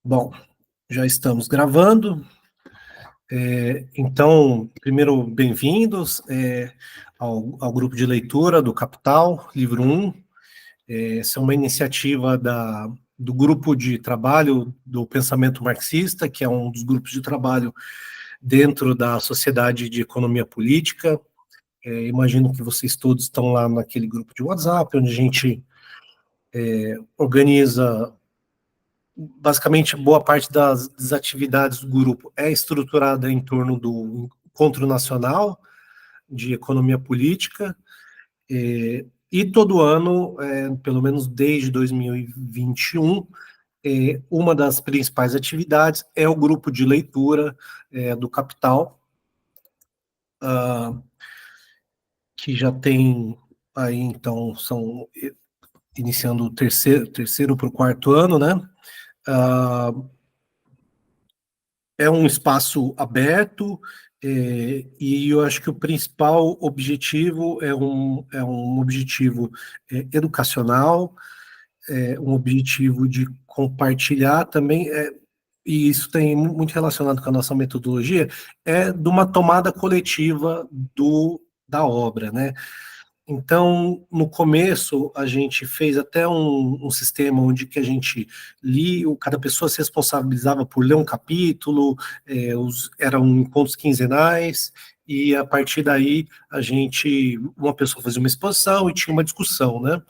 Bom, já estamos gravando. Então, primeiro, bem-vindos ao grupo de leitura do Capital, livro 1. Essa é uma iniciativa do grupo de trabalho do pensamento marxista, que é um dos grupos de trabalho dentro da Sociedade de Economia Política. Imagino que vocês todos estão lá naquele grupo de WhatsApp, onde a gente organiza. Basicamente, boa parte das atividades do grupo é estruturada em torno do Encontro Nacional de Economia Política, e todo ano, pelo menos desde 2021, uma das principais atividades é o grupo de leitura do Capital, que já tem aí, então, são iniciando o terceiro para o quarto ano, né? É um espaço aberto, e eu acho que o principal objetivo é um objetivo educacional, um objetivo de compartilhar também, e isso tem muito relacionado com a nossa metodologia, de uma tomada coletiva da obra, né? Então, no começo, a gente fez até um sistema onde que a gente lia, cada pessoa se responsabilizava por ler um capítulo, eram encontros quinzenais, e a partir daí, uma pessoa fazia uma exposição e tinha uma discussão, né?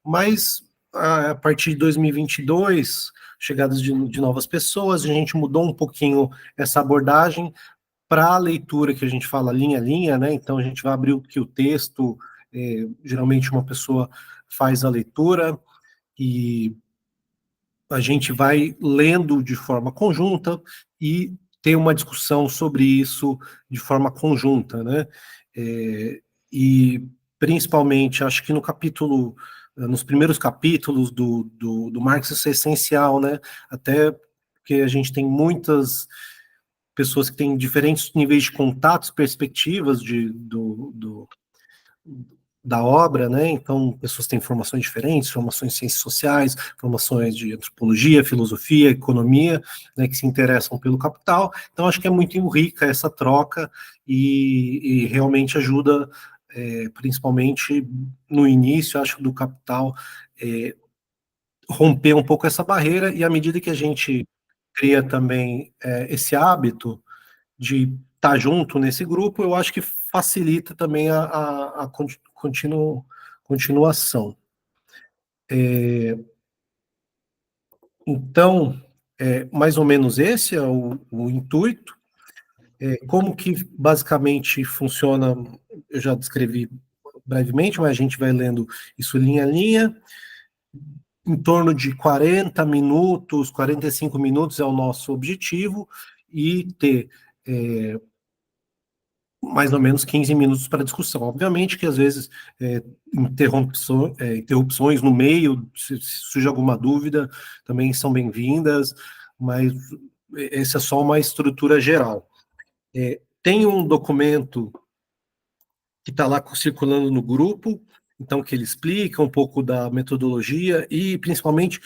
Mas, a partir de 2022, chegadas de novas pessoas, a gente mudou um pouquinho essa abordagem para a leitura que a gente fala linha a linha, né? Então a gente vai abrir aqui o texto, geralmente uma pessoa faz a leitura e a gente vai lendo de forma conjunta e tem uma discussão sobre isso de forma conjunta, né? E principalmente, acho que nos primeiros capítulos do Marx isso é essencial, né? Até porque a gente tem muitas pessoas que têm diferentes níveis de contatos, perspectivas da obra, né? Então, pessoas têm formações diferentes, formações em ciências sociais, formações de antropologia, filosofia, economia, né, que se interessam pelo capital. Então, acho que é muito rica essa troca e realmente ajuda, principalmente no início, acho, do capital, romper um pouco essa barreira, e à medida que a gente cria também esse hábito de estar junto nesse grupo, eu acho que facilita também a continuação. Então, mais ou menos esse é o intuito. Como que basicamente funciona, eu já descrevi brevemente, mas a gente vai lendo isso linha a linha. Em torno de 40 minutos, 45 minutos é o nosso objetivo, e ter mais ou menos 15 minutos para discussão. Obviamente que às vezes interrupções no meio, se surge alguma dúvida, também são bem-vindas, mas essa é só uma estrutura geral. Tem um documento que está lá circulando no grupo, então que ele explica um pouco da metodologia e principalmente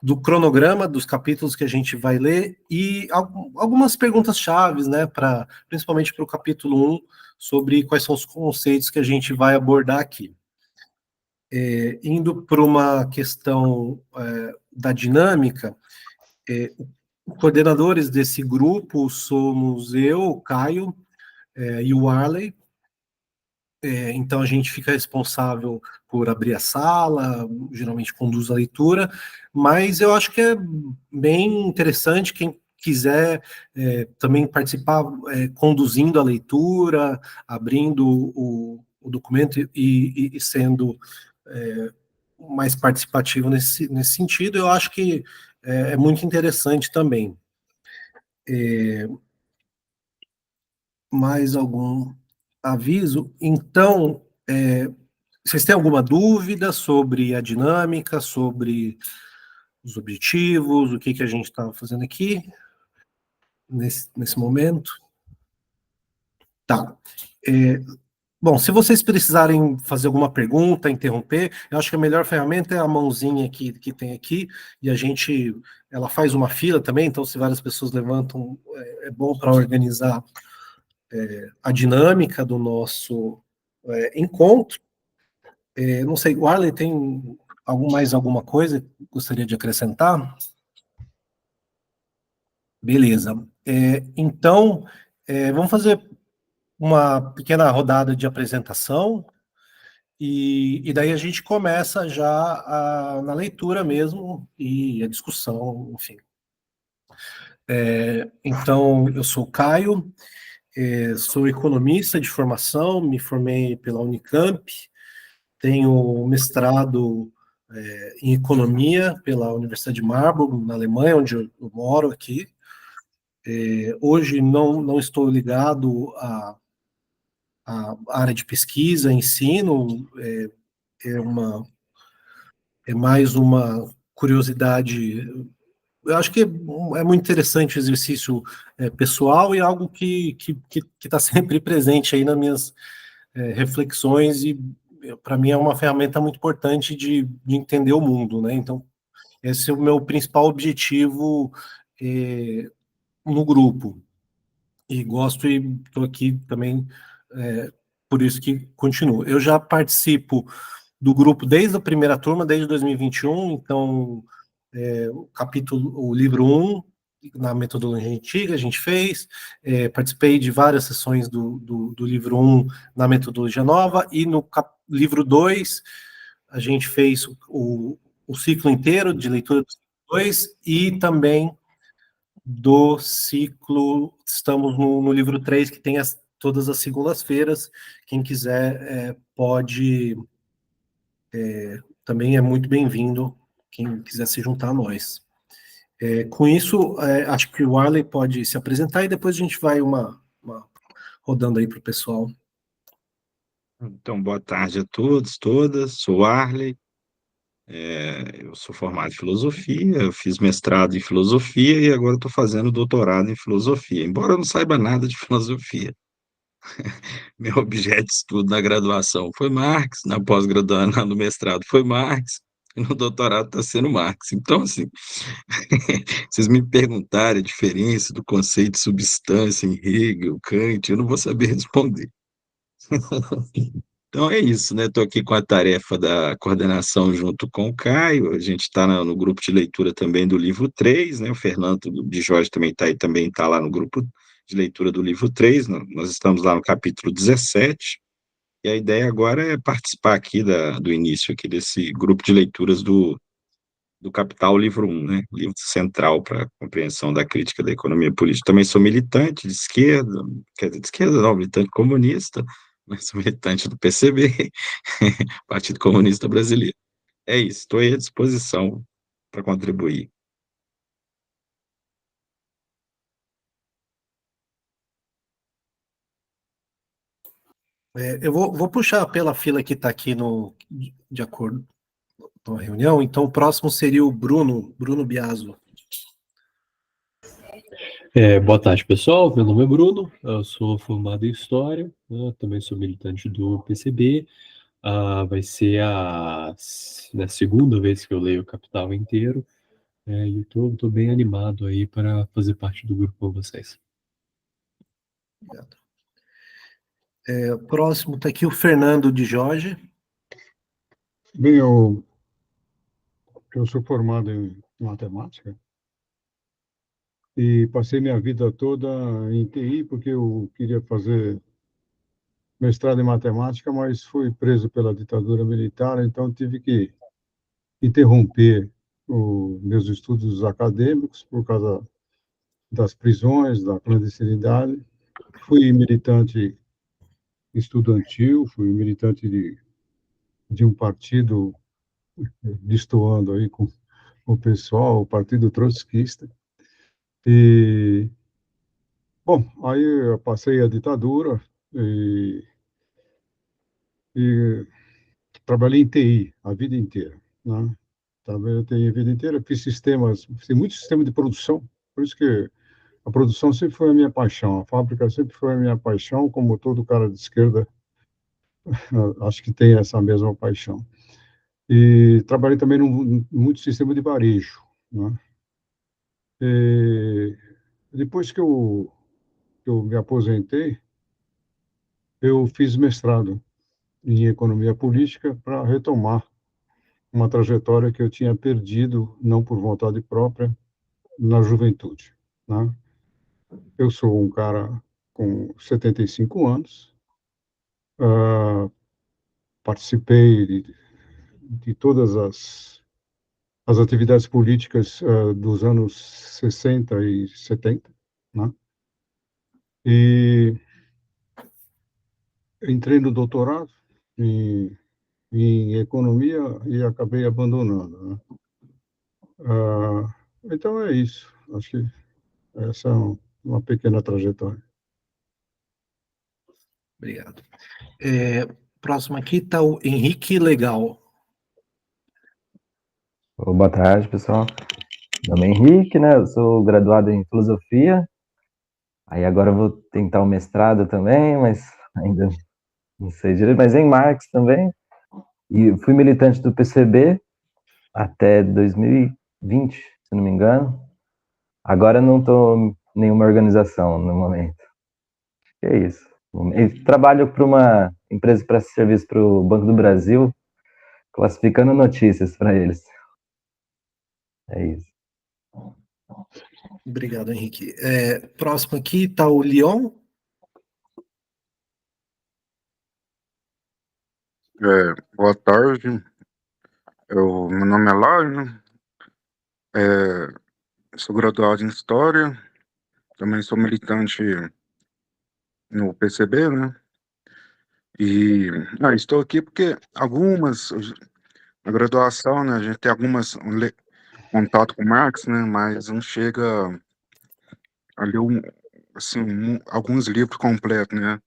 do cronograma dos capítulos que a gente vai ler e algumas perguntas chaves, né, principalmente para o capítulo 1, sobre quais são os conceitos que a gente vai abordar aqui. Indo para uma questão da dinâmica, coordenadores desse grupo somos eu, o Caio, e o Arley. Então a gente fica responsável por abrir a sala, geralmente conduz a leitura, mas eu acho que é bem interessante quem quiser também participar, conduzindo a leitura, abrindo o documento e sendo mais participativo nesse sentido, eu acho que é muito interessante também. Mais algum aviso? Então, vocês têm alguma dúvida sobre a dinâmica, sobre os objetivos, o que a gente está fazendo aqui, nesse momento? Tá. Bom, se vocês precisarem fazer alguma pergunta, interromper, eu acho que a melhor ferramenta é a mãozinha que tem aqui, e ela faz uma fila também, então se várias pessoas levantam, é bom para organizar a dinâmica do nosso encontro. Não sei, o Arley tem mais alguma coisa que gostaria de acrescentar? Beleza. Então, vamos fazer uma pequena rodada de apresentação. E daí a gente começa já na leitura mesmo e a discussão, enfim. Então, eu sou o Caio, sou economista de formação, me formei pela Unicamp, tenho mestrado em economia pela Universidade de Marburg, na Alemanha, onde eu moro aqui. Hoje não estou ligado à área de pesquisa, ensino, é mais uma curiosidade. Eu acho que é muito interessante o exercício pessoal e algo que está sempre presente aí nas minhas reflexões e para mim é uma ferramenta muito importante de entender o mundo, né? Então, esse é o meu principal objetivo no grupo. E gosto e estou aqui também, por isso que continuo. Eu já participo do grupo desde a primeira turma, desde 2021, então o livro um na metodologia antiga, a gente fez, participei de várias sessões do livro um na metodologia nova, e no livro 2 a gente fez o ciclo inteiro de leitura do ciclo 2 e também do ciclo, estamos no livro 3 que tem todas as segundas-feiras, quem quiser pode, também é muito bem-vindo, quem quiser se juntar a nós. Com isso, acho que o Arley pode se apresentar e depois a gente vai rodando aí para o pessoal. Então, boa tarde a todos, todas. Sou o Arley, eu sou formado em filosofia, eu fiz mestrado em filosofia e agora estou fazendo doutorado em filosofia, embora eu não saiba nada de filosofia. Meu objeto de estudo na graduação foi Marx, na pós-graduação, no mestrado foi Marx, e no doutorado está sendo Marx. Então, assim, vocês me perguntarem a diferença do conceito de substância em Hegel, Kant, eu não vou saber responder. Então é isso, né? Estou aqui com a tarefa da coordenação junto com o Caio. A gente está no grupo de leitura também do livro 3, né? O Fernando de Jorge também está aí, também está lá no grupo de leitura do livro 3. Nós estamos lá no capítulo 17, e a ideia agora é participar aqui do início aqui desse grupo de leituras do Capital, livro um, né? Livro central para a compreensão da crítica da economia política. Também sou militante de esquerda, quer dizer, de esquerda não, militante comunista, mas sou militante do PCB, Partido Comunista Brasileiro. É isso, estou aí à disposição para contribuir. Eu vou puxar pela fila que está aqui de acordo com a reunião, então o próximo seria o Bruno Biaso. Boa tarde, pessoal. Meu nome é Bruno, eu sou formado em História, né, também sou militante do PCB. Vai ser a segunda vez que eu leio o Capital inteiro, e estou bem animado aí para fazer parte do grupo com vocês. Obrigado. Próximo está aqui o Fernando de Jorge. Bem, eu sou formado em matemática e passei minha vida toda em TI porque eu queria fazer mestrado em matemática, mas fui preso pela ditadura militar, então tive que interromper os meus estudos acadêmicos por causa das prisões, da clandestinidade. Fui militante estudantil, fui militante de um partido, destoando aí com o pessoal, o Partido Trotskista. E, bom, aí eu passei a ditadura e trabalhei em TI a vida inteira, né? Trabalhei em TI a vida inteira, fiz muito sistema de produção, por isso que a produção sempre foi a minha paixão, a fábrica sempre foi a minha paixão, como todo cara de esquerda acho que tem essa mesma paixão. E trabalhei também muito sistema de varejo, né? E depois que eu me aposentei, eu fiz mestrado em economia política para retomar uma trajetória que eu tinha perdido, não por vontade própria, na juventude, né? Eu sou um cara com 75 anos, uh, participei de todas as atividades políticas dos anos 60 e 70, né? E entrei no doutorado em economia e acabei abandonando, né? Então é isso. Acho que essa é uma pequena trajetória. Obrigado. Próximo aqui está o Henrique Legal. Boa tarde, pessoal. Meu nome é Henrique, né? Eu sou graduado em filosofia. Aí agora eu vou tentar o mestrado também, mas ainda não sei direito, mas em Marx também. E fui militante do PCB até 2020, se não me engano. Agora não estou em nenhuma organização no momento. É isso. E trabalho para uma empresa que presta serviço para o Banco do Brasil, classificando notícias para eles. É isso. Obrigado, Henrique. Próximo aqui está o Leon. Boa tarde, meu nome é Laio, sou graduado em História, também sou militante no PCB, né? E estou aqui porque na graduação, né, a gente tem contato com Marx, né, mas não chega a ler assim, alguns livros completos, né?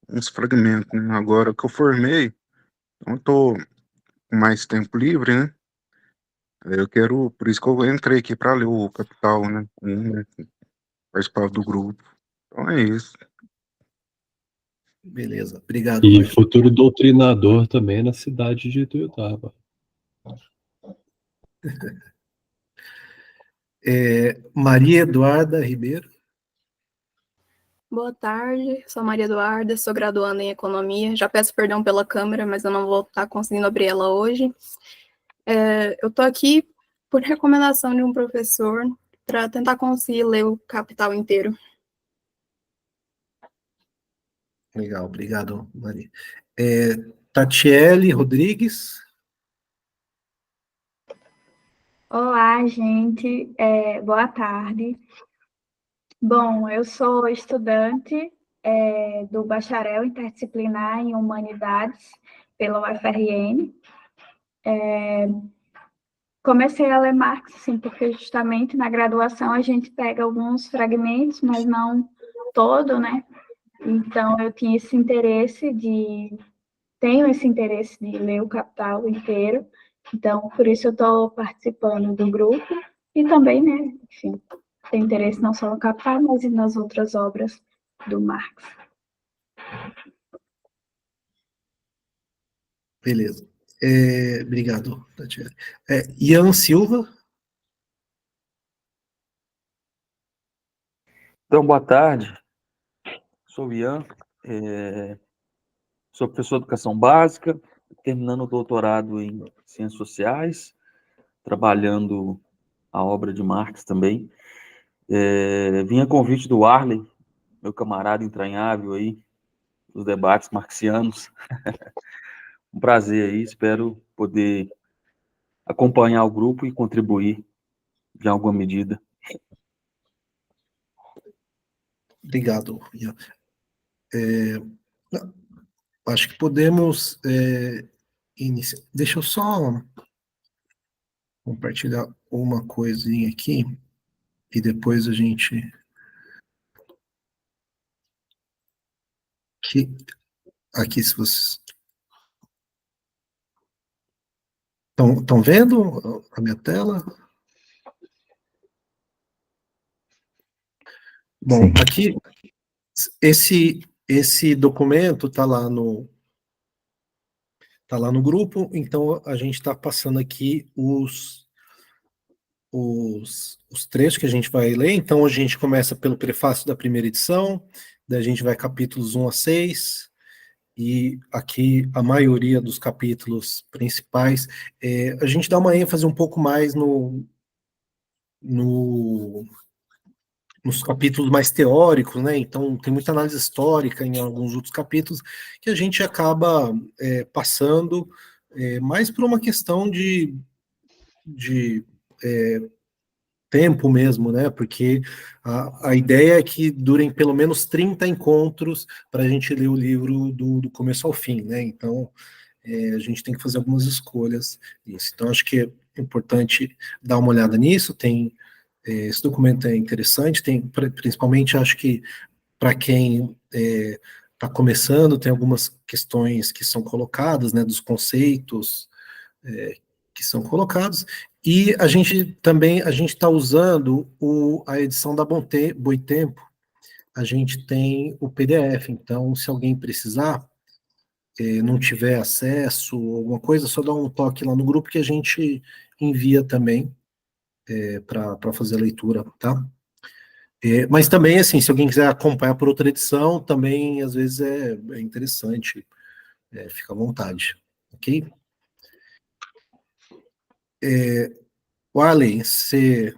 Uns fragmentos, né? Agora que eu formei, então eu estou com mais tempo livre, né? Por isso que eu entrei aqui para ler o Capital, né? Participar do grupo. Então é isso. Beleza, obrigado, E Laio. futuro doutrinador também na cidade de Ituiutaba. Maria Eduarda Ribeiro. Boa tarde, sou Maria Eduarda, sou graduanda em Economia. Já peço perdão pela câmera, mas eu não vou estar conseguindo abrir ela hoje. Eu estou aqui por recomendação de um professor para tentar conseguir ler o Capital inteiro. Legal, obrigado, Maria. Tatiele Rodrigues. Olá, gente. Boa tarde. Bom, eu sou estudante do bacharel interdisciplinar em Humanidades pela UFRN. Comecei a ler Marx, sim, porque justamente na graduação a gente pega alguns fragmentos, mas não todo, né? Então, eu tenho esse interesse de ler o Capital inteiro. Então, por isso eu estou participando do grupo e também, né, enfim, tenho interesse não só no Capital, mas e nas outras obras do Marx. Beleza. Obrigado, Tatiele. Ian Silva. Então, boa tarde. Sou o Ian, sou professor de educação básica, terminando o doutorado em ciências sociais, trabalhando a obra de Marx também. Vim a convite do Arley, meu camarada entranhável aí, dos debates marxianos. Um prazer aí, espero poder acompanhar o grupo e contribuir de alguma medida. Obrigado, Ian. Acho que podemos iniciar. Deixa eu só compartilhar uma coisinha aqui e depois a gente. Aqui, se vocês estão vendo a minha tela? Bom, Sim. aqui esse documento está lá no lá no grupo, então a gente está passando aqui os trechos que a gente vai ler. Então a gente começa pelo prefácio da primeira edição, daí a gente vai capítulos 1 a 6, e aqui a maioria dos capítulos principais, a gente dá uma ênfase um pouco mais nos capítulos mais teóricos, né? Então tem muita análise histórica em alguns outros capítulos que a gente acaba passando mais por uma questão de tempo mesmo, né? Porque a ideia é que durem pelo menos 30 encontros para a gente ler o livro do começo ao fim, né? Então a gente tem que fazer algumas escolhas nisso. Então acho que é importante dar uma olhada nisso. Esse documento é interessante, principalmente acho que para quem está começando, tem algumas questões que são colocadas, né, dos conceitos que são colocados, e a gente está usando a edição da Boitempo, a gente tem o PDF, então se alguém precisar, não tiver acesso, alguma coisa, só dá um toque lá no grupo que a gente envia também para fazer a leitura, tá? Mas também, assim, se alguém quiser acompanhar por outra edição, também, às vezes, é interessante, fica à vontade, ok? Warley, você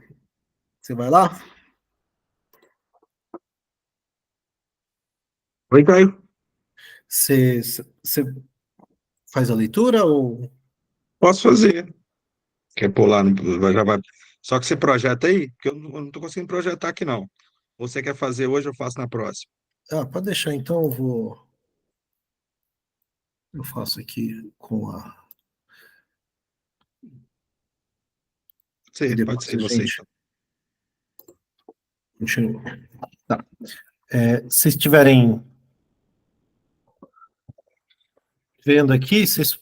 vai lá? Oi, Caio. Você faz a leitura ou... Posso fazer. Quer pular? Já vai. Só que você projeta aí, porque eu não estou conseguindo projetar aqui, não. Ou você quer fazer hoje, eu faço na próxima. Pode deixar, então eu faço aqui com a... E Pode depois ser a você, gente então. continua. Tá. Se estiverem vendo aqui, vocês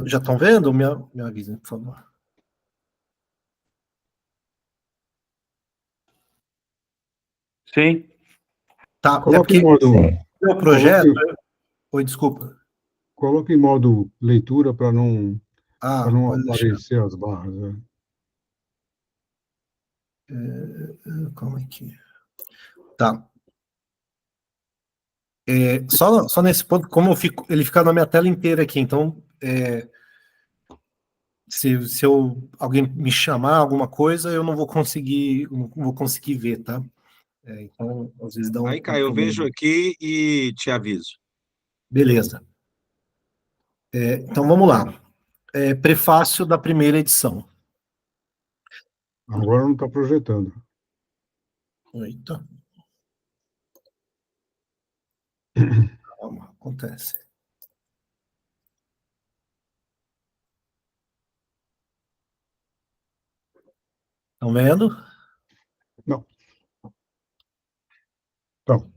já estão vendo? Me avisem, por favor. Sim. Tá, Coloque em modo, meu projeto... Oi, desculpa. coloque em modo leitura para não Pode deixar. aparecer as barras. Né? Calma aqui. Tá. Só nesse ponto, como ele fica na minha tela inteira aqui, então se alguém me chamar alguma coisa, eu não vou conseguir ver, tá? Então, às vezes dá um Aí, Caio, eu problema. vejo aqui e te aviso. Beleza. Então vamos lá. Prefácio da primeira edição. Agora não está projetando. Eita. Calma, acontece. Estão vendo? Não. Então,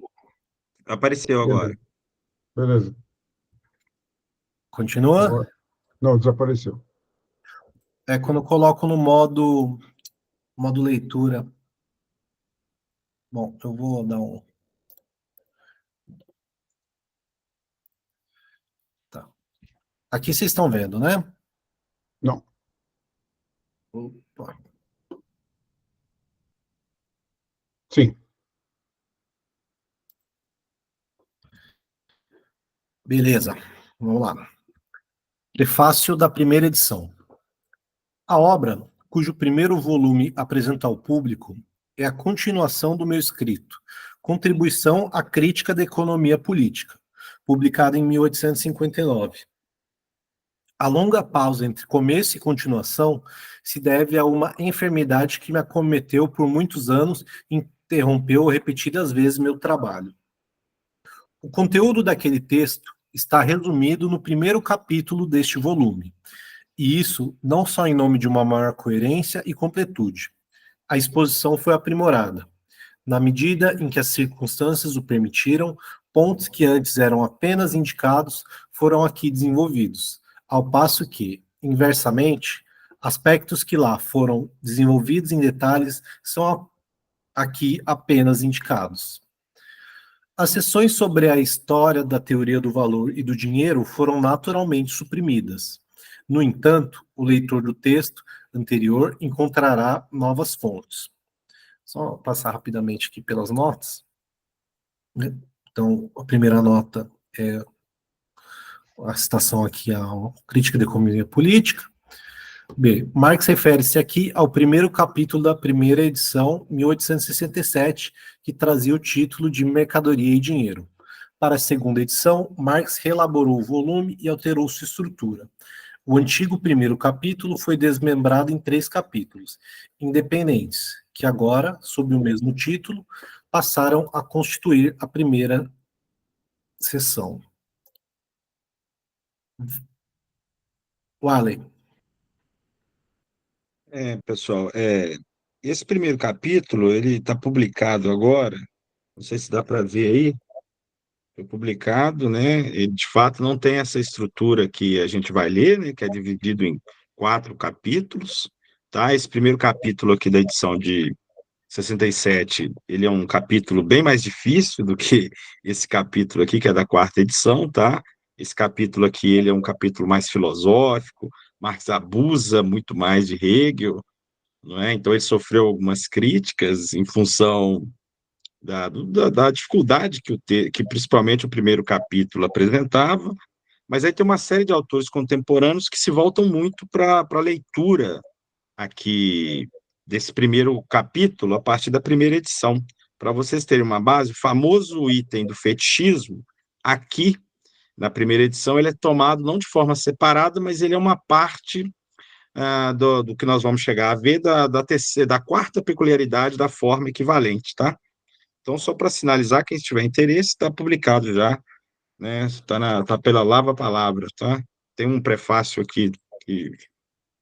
Apareceu agora. beleza. Continua? Agora, não, desapareceu. Quando eu coloco no modo leitura. Bom, eu vou dar um... Tá. Aqui vocês estão vendo, né? Não. Opa. Sim. Beleza, vamos lá. Prefácio da primeira edição. A obra, cujo primeiro volume apresenta ao público, é a continuação do meu escrito, Contribuição à Crítica da Economia Política, publicada em 1859. A longa pausa entre começo e continuação se deve a uma enfermidade que me acometeu por muitos anos e interrompeu repetidas vezes meu trabalho. O conteúdo daquele texto está resumido no primeiro capítulo deste volume, e isso não só em nome de uma maior coerência e completude. A exposição foi aprimorada. Na medida em que as circunstâncias o permitiram, pontos que antes eram apenas indicados foram aqui desenvolvidos, ao passo que, inversamente, aspectos que lá foram desenvolvidos em detalhes são aqui apenas indicados. As sessões sobre a história da teoria do valor e do dinheiro foram naturalmente suprimidas. No entanto, o leitor do texto anterior encontrará novas fontes. Só passar rapidamente aqui pelas notas. Então, a primeira nota é a citação aqui à Crítica da Economia Política. B. Marx refere-se aqui ao primeiro capítulo da primeira edição, 1867, que trazia o título de Mercadoria e Dinheiro. Para a segunda edição, Marx reelaborou o volume e alterou sua estrutura. O antigo primeiro capítulo foi desmembrado em 3 capítulos, independentes, que agora, sob o mesmo título, passaram a constituir a primeira seção. Wally. Pessoal, esse primeiro capítulo, ele está publicado agora, não sei se dá para ver aí, foi publicado, né? Ele, de fato, não tem essa estrutura que a gente vai ler, né? Que é dividido em 4 capítulos, tá? Esse primeiro capítulo aqui da edição de 67, ele é um capítulo bem mais difícil do que esse capítulo aqui, que é da 4ª edição, tá? Esse capítulo aqui, ele é um capítulo mais filosófico, Marx abusa muito mais de Hegel, não é? Então ele sofreu algumas críticas em função da dificuldade que principalmente o primeiro capítulo apresentava, mas aí tem uma série de autores contemporâneos que se voltam muito para a leitura aqui desse primeiro capítulo a partir da primeira edição. Para vocês terem uma base, o famoso item do fetichismo, aqui na primeira edição, ele é tomado não de forma separada, mas ele é uma parte do que nós vamos chegar a ver da 4ª peculiaridade da forma equivalente, tá? Então, só para sinalizar, quem tiver interesse, está publicado já, né? Tá pela Lava Palavra, tá? Tem um prefácio aqui que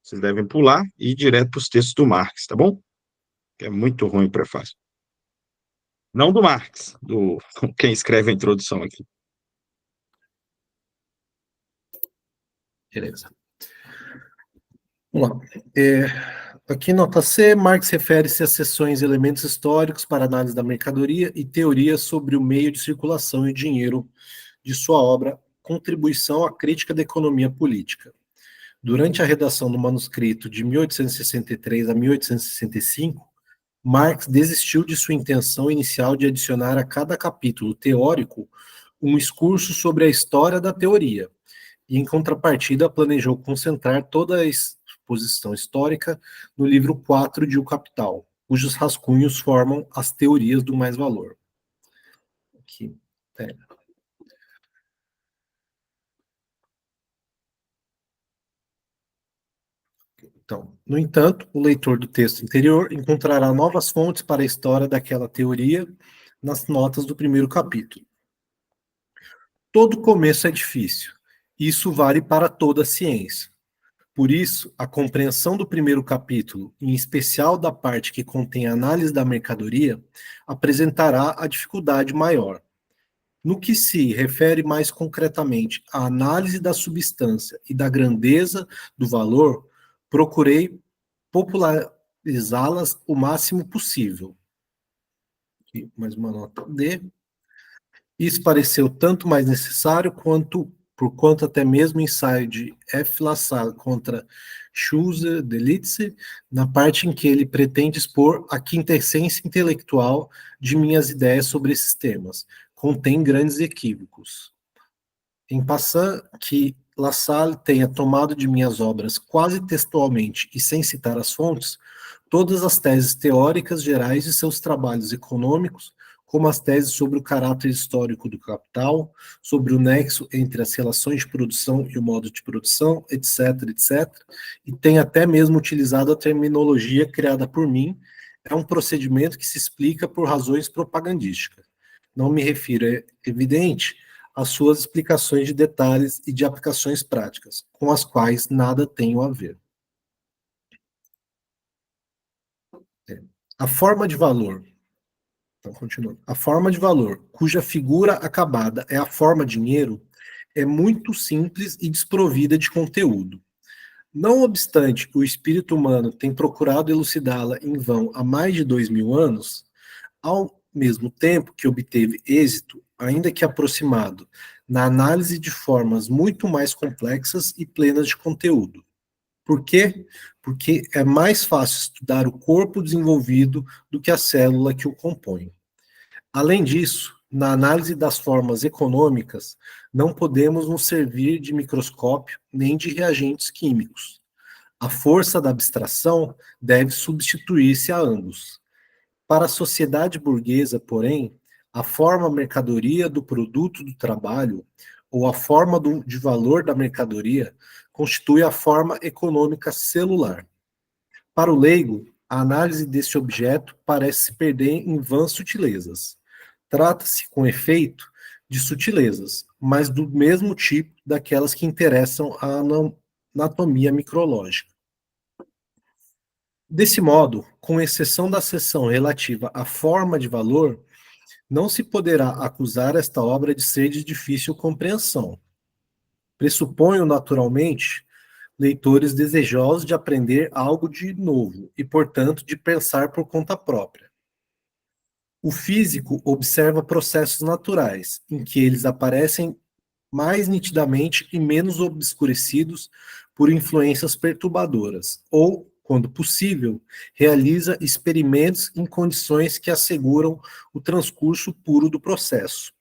vocês devem pular e ir direto para os textos do Marx, tá bom? Que é muito ruim o prefácio. Não do Marx, do quem escreve a introdução aqui. Beleza. Vamos lá. Aqui, nota C, Marx refere-se às seções Elementos Históricos para Análise da Mercadoria e Teorias sobre o Meio de Circulação e Dinheiro de sua obra Contribuição à Crítica da Economia Política. Durante a redação do manuscrito de 1863 a 1865, Marx desistiu de sua intenção inicial de adicionar a cada capítulo teórico um excurso sobre a história da teoria, e, em contrapartida, planejou concentrar toda a exposição histórica no livro 4 de O Capital, cujos rascunhos formam as teorias do mais-valor. Aqui, Então, no entanto, o leitor do texto anterior encontrará novas fontes para a história daquela teoria nas notas do primeiro capítulo. Todo começo é difícil. Isso vale para toda a ciência. Por isso, a compreensão do primeiro capítulo, em especial da parte que contém a análise da mercadoria, apresentará a dificuldade maior. No que se refere mais concretamente à análise da substância e da grandeza do valor, procurei popularizá-las o máximo possível. Aqui, mais uma nota D. Isso pareceu tanto mais necessário porquanto até mesmo o ensaio de F. Lassalle contra Schulze Delitze, na parte em que ele pretende expor a quintessência intelectual de minhas ideias sobre esses temas, contém grandes equívocos. Em passant, que Lassalle tenha tomado de minhas obras quase textualmente e sem citar as fontes, todas as teses teóricas gerais de seus trabalhos econômicos, como as teses sobre o caráter histórico do capital, sobre o nexo entre as relações de produção e o modo de produção, etc., etc., e tem até mesmo utilizado a terminologia criada por mim, é um procedimento que se explica por razões propagandísticas. Não me refiro, é evidente, às suas explicações de detalhes e de aplicações práticas, com as quais nada tenho a ver. A forma de valor. Então, continuando. A forma de valor, cuja figura acabada é a forma dinheiro, é muito simples e desprovida de conteúdo. Não obstante o espírito humano tem procurado elucidá-la em vão há mais de 2000 anos, ao mesmo tempo que obteve êxito, ainda que aproximado, na análise de formas muito mais complexas e plenas de conteúdo. Por quê? Porque é mais fácil estudar o corpo desenvolvido do que a célula que o compõe. Além disso, na análise das formas econômicas, não podemos nos servir de microscópio nem de reagentes químicos. A força da abstração deve substituir-se a ambos. Para a sociedade burguesa, porém, a forma mercadoria do produto do trabalho, ou a forma de valor da mercadoria, constitui a forma econômica celular. Para o leigo, a análise desse objeto parece se perder em vãs sutilezas. Trata-se, com efeito, de sutilezas, mas do mesmo tipo daquelas que interessam à anatomia micrológica. Desse modo, com exceção da seção relativa à forma de valor, não se poderá acusar esta obra de ser de difícil compreensão. Pressuponho, naturalmente, leitores desejosos de aprender algo de novo e, portanto, de pensar por conta própria. O físico observa processos naturais, em que eles aparecem mais nitidamente e menos obscurecidos por influências perturbadoras, ou, quando possível, realiza experimentos em condições que asseguram o transcurso puro do processo.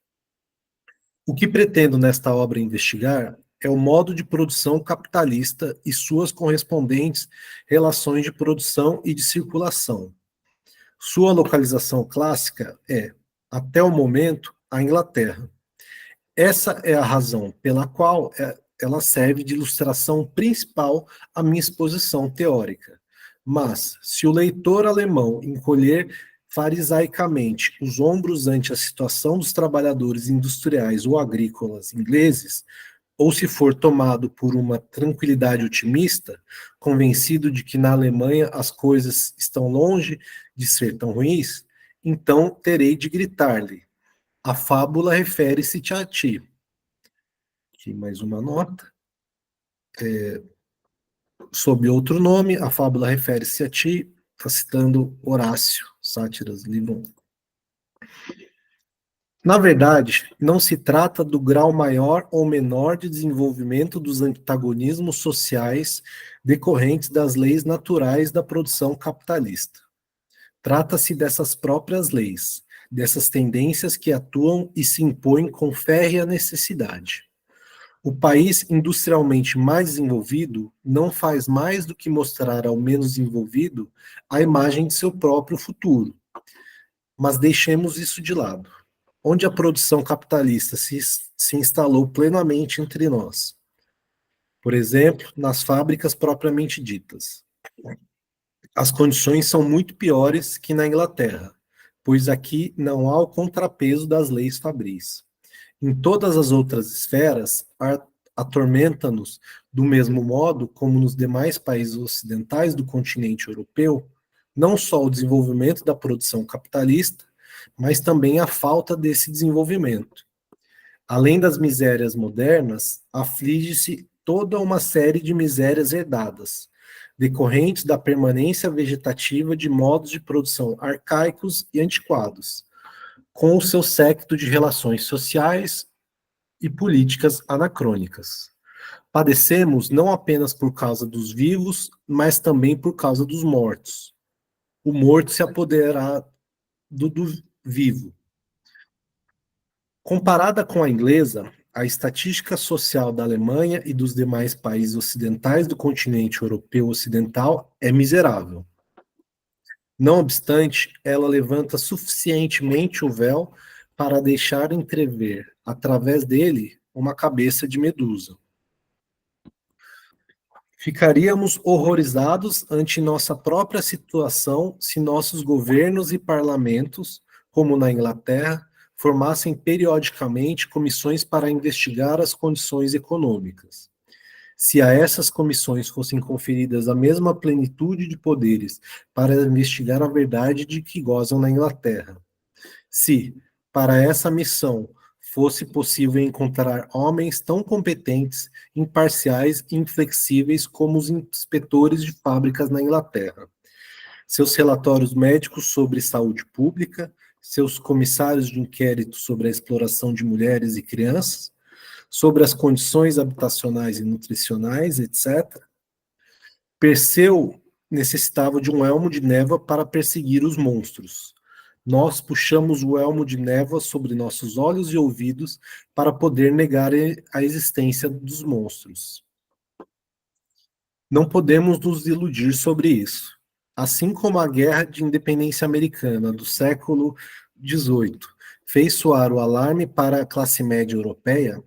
O que pretendo nesta obra investigar é o modo de produção capitalista e suas correspondentes relações de produção e de circulação. Sua localização clássica é, até o momento, a Inglaterra. Essa é a razão pela qual ela serve de ilustração principal à minha exposição teórica. Mas, se o leitor alemão encolher farisaicamente os ombros ante a situação dos trabalhadores industriais ou agrícolas ingleses, ou se for tomado por uma tranquilidade otimista, convencido de que na Alemanha as coisas estão longe de ser tão ruins, então terei de gritar-lhe: a fábula refere-se a ti. Aqui mais uma nota. Sob outro nome, a fábula refere-se a ti, está citando Horácio, Sátiras, livro 1. Na verdade, não se trata do grau maior ou menor de desenvolvimento dos antagonismos sociais decorrentes das leis naturais da produção capitalista. Trata-se dessas próprias leis, dessas tendências que atuam e se impõem com férrea necessidade. O país industrialmente mais desenvolvido não faz mais do que mostrar ao menos desenvolvido a imagem de seu próprio futuro. Mas deixemos isso de lado. Onde a produção capitalista se instalou plenamente entre nós. Por exemplo, nas fábricas propriamente ditas. As condições são muito piores que na Inglaterra, pois aqui não há o contrapeso das leis fabris. Em todas as outras esferas, atormenta-nos do mesmo modo como nos demais países ocidentais do continente europeu, não só o desenvolvimento da produção capitalista, mas também a falta desse desenvolvimento. Além das misérias modernas, aflige-se toda uma série de misérias herdadas, decorrentes da permanência vegetativa de modos de produção arcaicos e antiquados, com o seu séquito de relações sociais e políticas anacrônicas. Padecemos não apenas por causa dos vivos, mas também por causa dos mortos. O morto se apoderará do vivo. Comparada com a inglesa, a estatística social da Alemanha e dos demais países ocidentais do continente europeu ocidental é miserável. Não obstante, ela levanta suficientemente o véu para deixar entrever, através dele, uma cabeça de medusa. Ficaríamos horrorizados ante nossa própria situação se nossos governos e parlamentos, como na Inglaterra, formassem periodicamente comissões para investigar as condições econômicas. Se a essas comissões fossem conferidas a mesma plenitude de poderes para investigar a verdade de que gozam na Inglaterra. Se, para essa missão, fosse possível encontrar homens tão competentes, imparciais e inflexíveis como os inspetores de fábricas na Inglaterra. Seus relatórios médicos sobre saúde pública, seus comissários de inquérito sobre a exploração de mulheres e crianças, sobre as condições habitacionais e nutricionais, etc. Perseu necessitava de um elmo de névoa para perseguir os monstros. Nós puxamos o elmo de névoa sobre nossos olhos e ouvidos para poder negar a existência dos monstros. Não podemos nos iludir sobre isso. Assim como a Guerra de Independência Americana do século XVIII fez soar o alarme para a classe média europeia,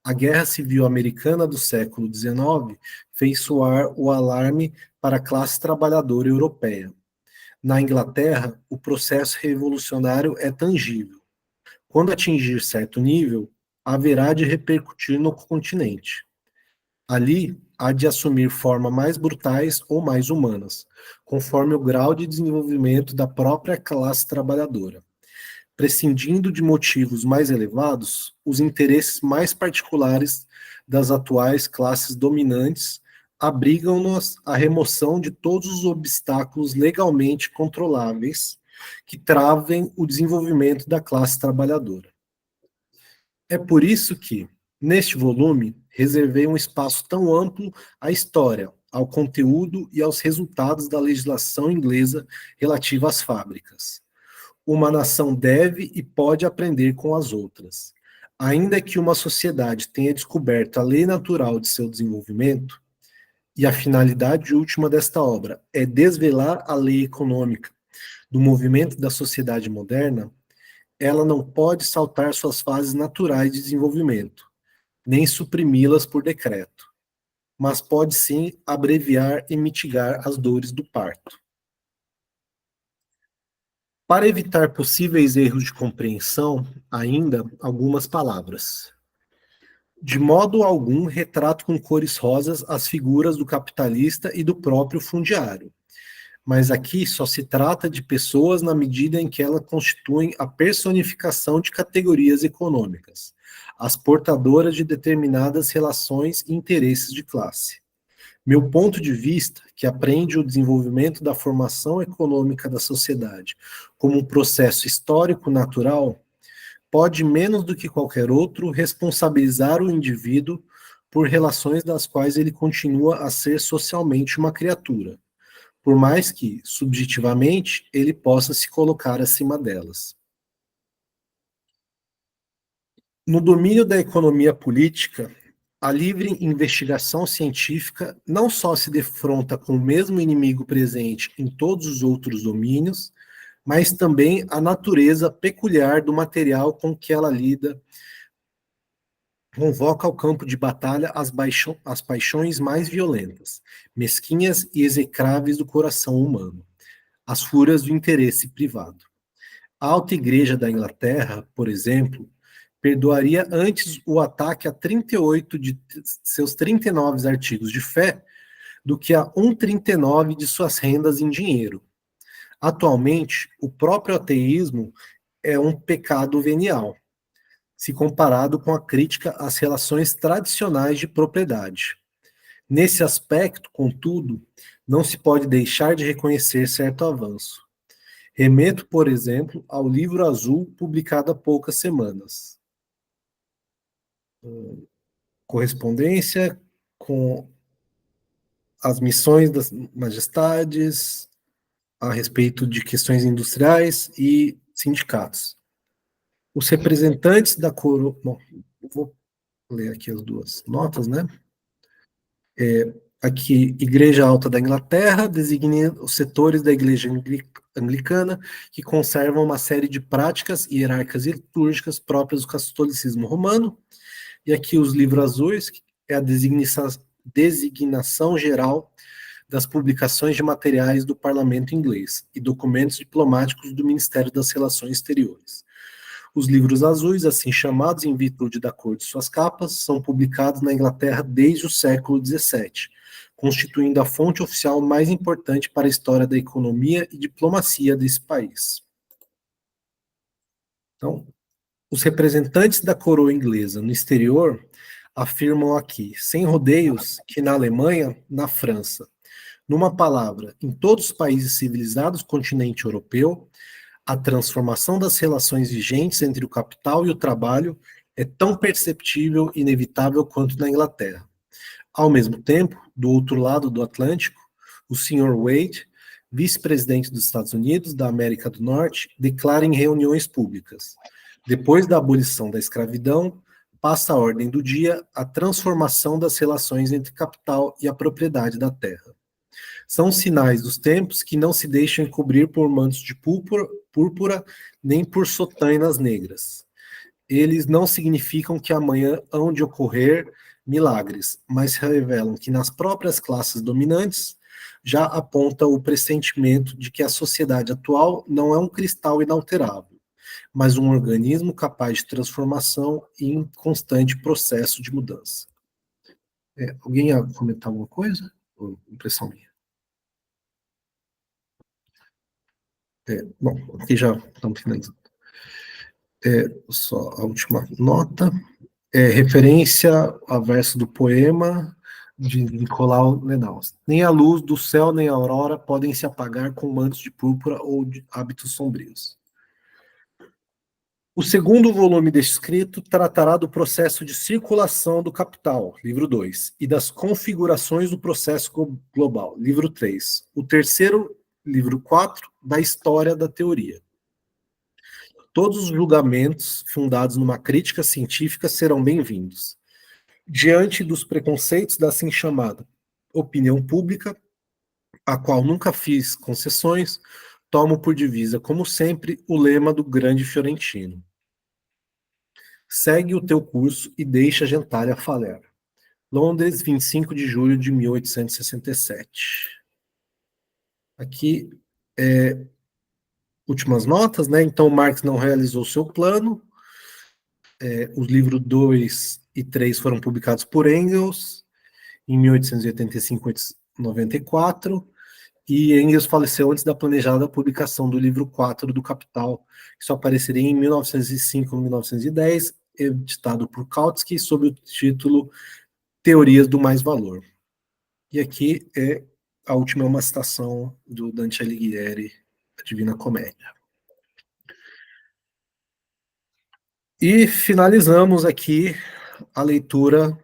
a Guerra Civil Americana do século XIX fez soar o alarme para a classe trabalhadora europeia. Na Inglaterra, o processo revolucionário é tangível. Quando atingir certo nível, haverá de repercutir no continente. Ali, há de assumir formas mais brutais ou mais humanas, conforme o grau de desenvolvimento da própria classe trabalhadora. Prescindindo de motivos mais elevados, os interesses mais particulares das atuais classes dominantes abrigam-nos à remoção de todos os obstáculos legalmente controláveis que travem o desenvolvimento da classe trabalhadora. É por isso que, neste volume, reservei um espaço tão amplo à história, ao conteúdo e aos resultados da legislação inglesa relativa às fábricas. Uma nação deve e pode aprender com as outras. Ainda que uma sociedade tenha descoberto a lei natural de seu desenvolvimento, e a finalidade última desta obra é desvelar a lei econômica do movimento da sociedade moderna, ela não pode saltar suas fases naturais de desenvolvimento, nem suprimi-las por decreto, mas pode sim abreviar e mitigar as dores do parto. Para evitar possíveis erros de compreensão, ainda algumas palavras. De modo algum retrato com cores rosas as figuras do capitalista e do próprio fundiário. Mas aqui só se trata de pessoas na medida em que elas constituem a personificação de categorias econômicas, as portadoras de determinadas relações e interesses de classe. Meu ponto de vista, que apreende o desenvolvimento da formação econômica da sociedade como um processo histórico natural, pode, menos do que qualquer outro, responsabilizar o indivíduo por relações das quais ele continua a ser socialmente uma criatura, por mais que, subjetivamente, ele possa se colocar acima delas. No domínio da economia política, a livre investigação científica não só se defronta com o mesmo inimigo presente em todos os outros domínios, mas também a natureza peculiar do material com que ela lida, convoca ao campo de batalha as paixões mais violentas, mesquinhas e execráveis do coração humano, as fúrias do interesse privado. A Alta Igreja da Inglaterra, por exemplo, perdoaria antes o ataque a 38 de seus 39 artigos de fé do que a 139 de suas rendas em dinheiro. Atualmente, o próprio ateísmo é um pecado venial, se comparado com a crítica às relações tradicionais de propriedade. Nesse aspecto, contudo, não se pode deixar de reconhecer certo avanço. Remeto, por exemplo, ao Livro Azul, publicado há poucas semanas. Correspondência com as missões das majestades a respeito de questões industriais e sindicatos. Os representantes da coroa... Bom, vou ler aqui as duas notas, né? Aqui, Igreja Alta da Inglaterra designa os setores da Igreja Anglicana que conservam uma série de práticas hierárquicas e litúrgicas próprias do catolicismo romano. E aqui os livros azuis, que é a designação geral das publicações de materiais do parlamento inglês e documentos diplomáticos do Ministério das Relações Exteriores. Os livros azuis, assim chamados em virtude da cor de suas capas, são publicados na Inglaterra desde o século XVII, constituindo a fonte oficial mais importante para a história da economia e diplomacia desse país. Então, os representantes da coroa inglesa no exterior afirmam aqui, sem rodeios, que na Alemanha, na França, numa palavra, em todos os países civilizados do continente europeu, A transformação das relações vigentes entre o capital e o trabalho é tão perceptível e inevitável quanto na Inglaterra. Ao mesmo tempo, do outro lado do Atlântico, o Sr. Wade, vice-presidente dos Estados Unidos da América do Norte, declara em reuniões públicas: depois da abolição da escravidão, passa a ordem do dia a transformação das relações entre capital e a propriedade da terra. São sinais dos tempos que não se deixam encobrir por mantos de púrpura nem por sotainas negras. Eles não significam que amanhã hão de ocorrer milagres, mas revelam que nas próprias classes dominantes já aponta o pressentimento de que a sociedade atual não é um cristal inalterável, mas um organismo capaz de transformação e em constante processo de mudança. Alguém ia comentar alguma coisa? Ou impressão minha? Bom, aqui já estamos finalizando. Só a última nota. Referência a verso do poema de Nicolau Lenau. Nem a luz do céu nem a aurora podem se apagar com mantos de púrpura ou de hábitos sombrios. O segundo volume deste escrito tratará do processo de circulação do capital, livro 2, e das configurações do processo global, livro 3. O terceiro, livro 4, da história da teoria. Todos os julgamentos fundados numa crítica científica serão bem-vindos. Diante dos preconceitos da assim chamada opinião pública, a qual nunca fiz concessões, tomo por divisa, como sempre, o lema do grande Fiorentino: segue o teu curso e deixa a gentalha falar. Londres, 25 de julho de 1867. Aqui, últimas notas, né? Então, Marx não realizou seu plano. Os livros 2 e 3 foram publicados por Engels em 1885 e 1894, e Engels faleceu antes da planejada publicação do livro 4 do Capital, que só apareceria em 1905 e 1910, editado por Kautsky, sob o título Teorias do Mais Valor. E aqui a última é uma citação do Dante Alighieri, a Divina Comédia. E finalizamos aqui a leitura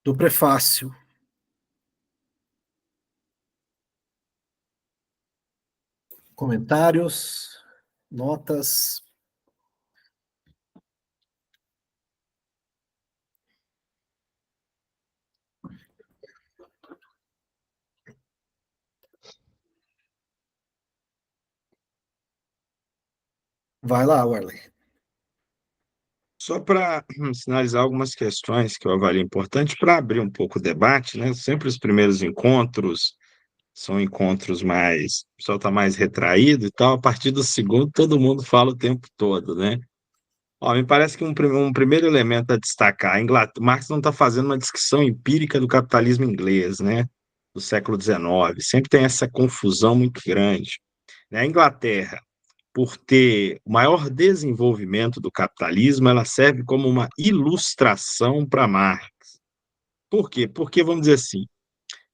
do prefácio. Comentários, notas. Vai lá, Warley. Só para sinalizar algumas questões que eu avalio importante para abrir um pouco o debate, né? Sempre os primeiros encontros são encontros mais, o pessoal está mais retraído e tal, a partir do segundo todo mundo fala o tempo todo, né? Me parece que um primeiro elemento a destacar, Marx não está fazendo uma descrição empírica do capitalismo inglês, né? Do século XIX, sempre tem essa confusão muito grande. A Inglaterra, por ter o maior desenvolvimento do capitalismo, ela serve como uma ilustração para Marx. Por quê? Porque, vamos dizer assim,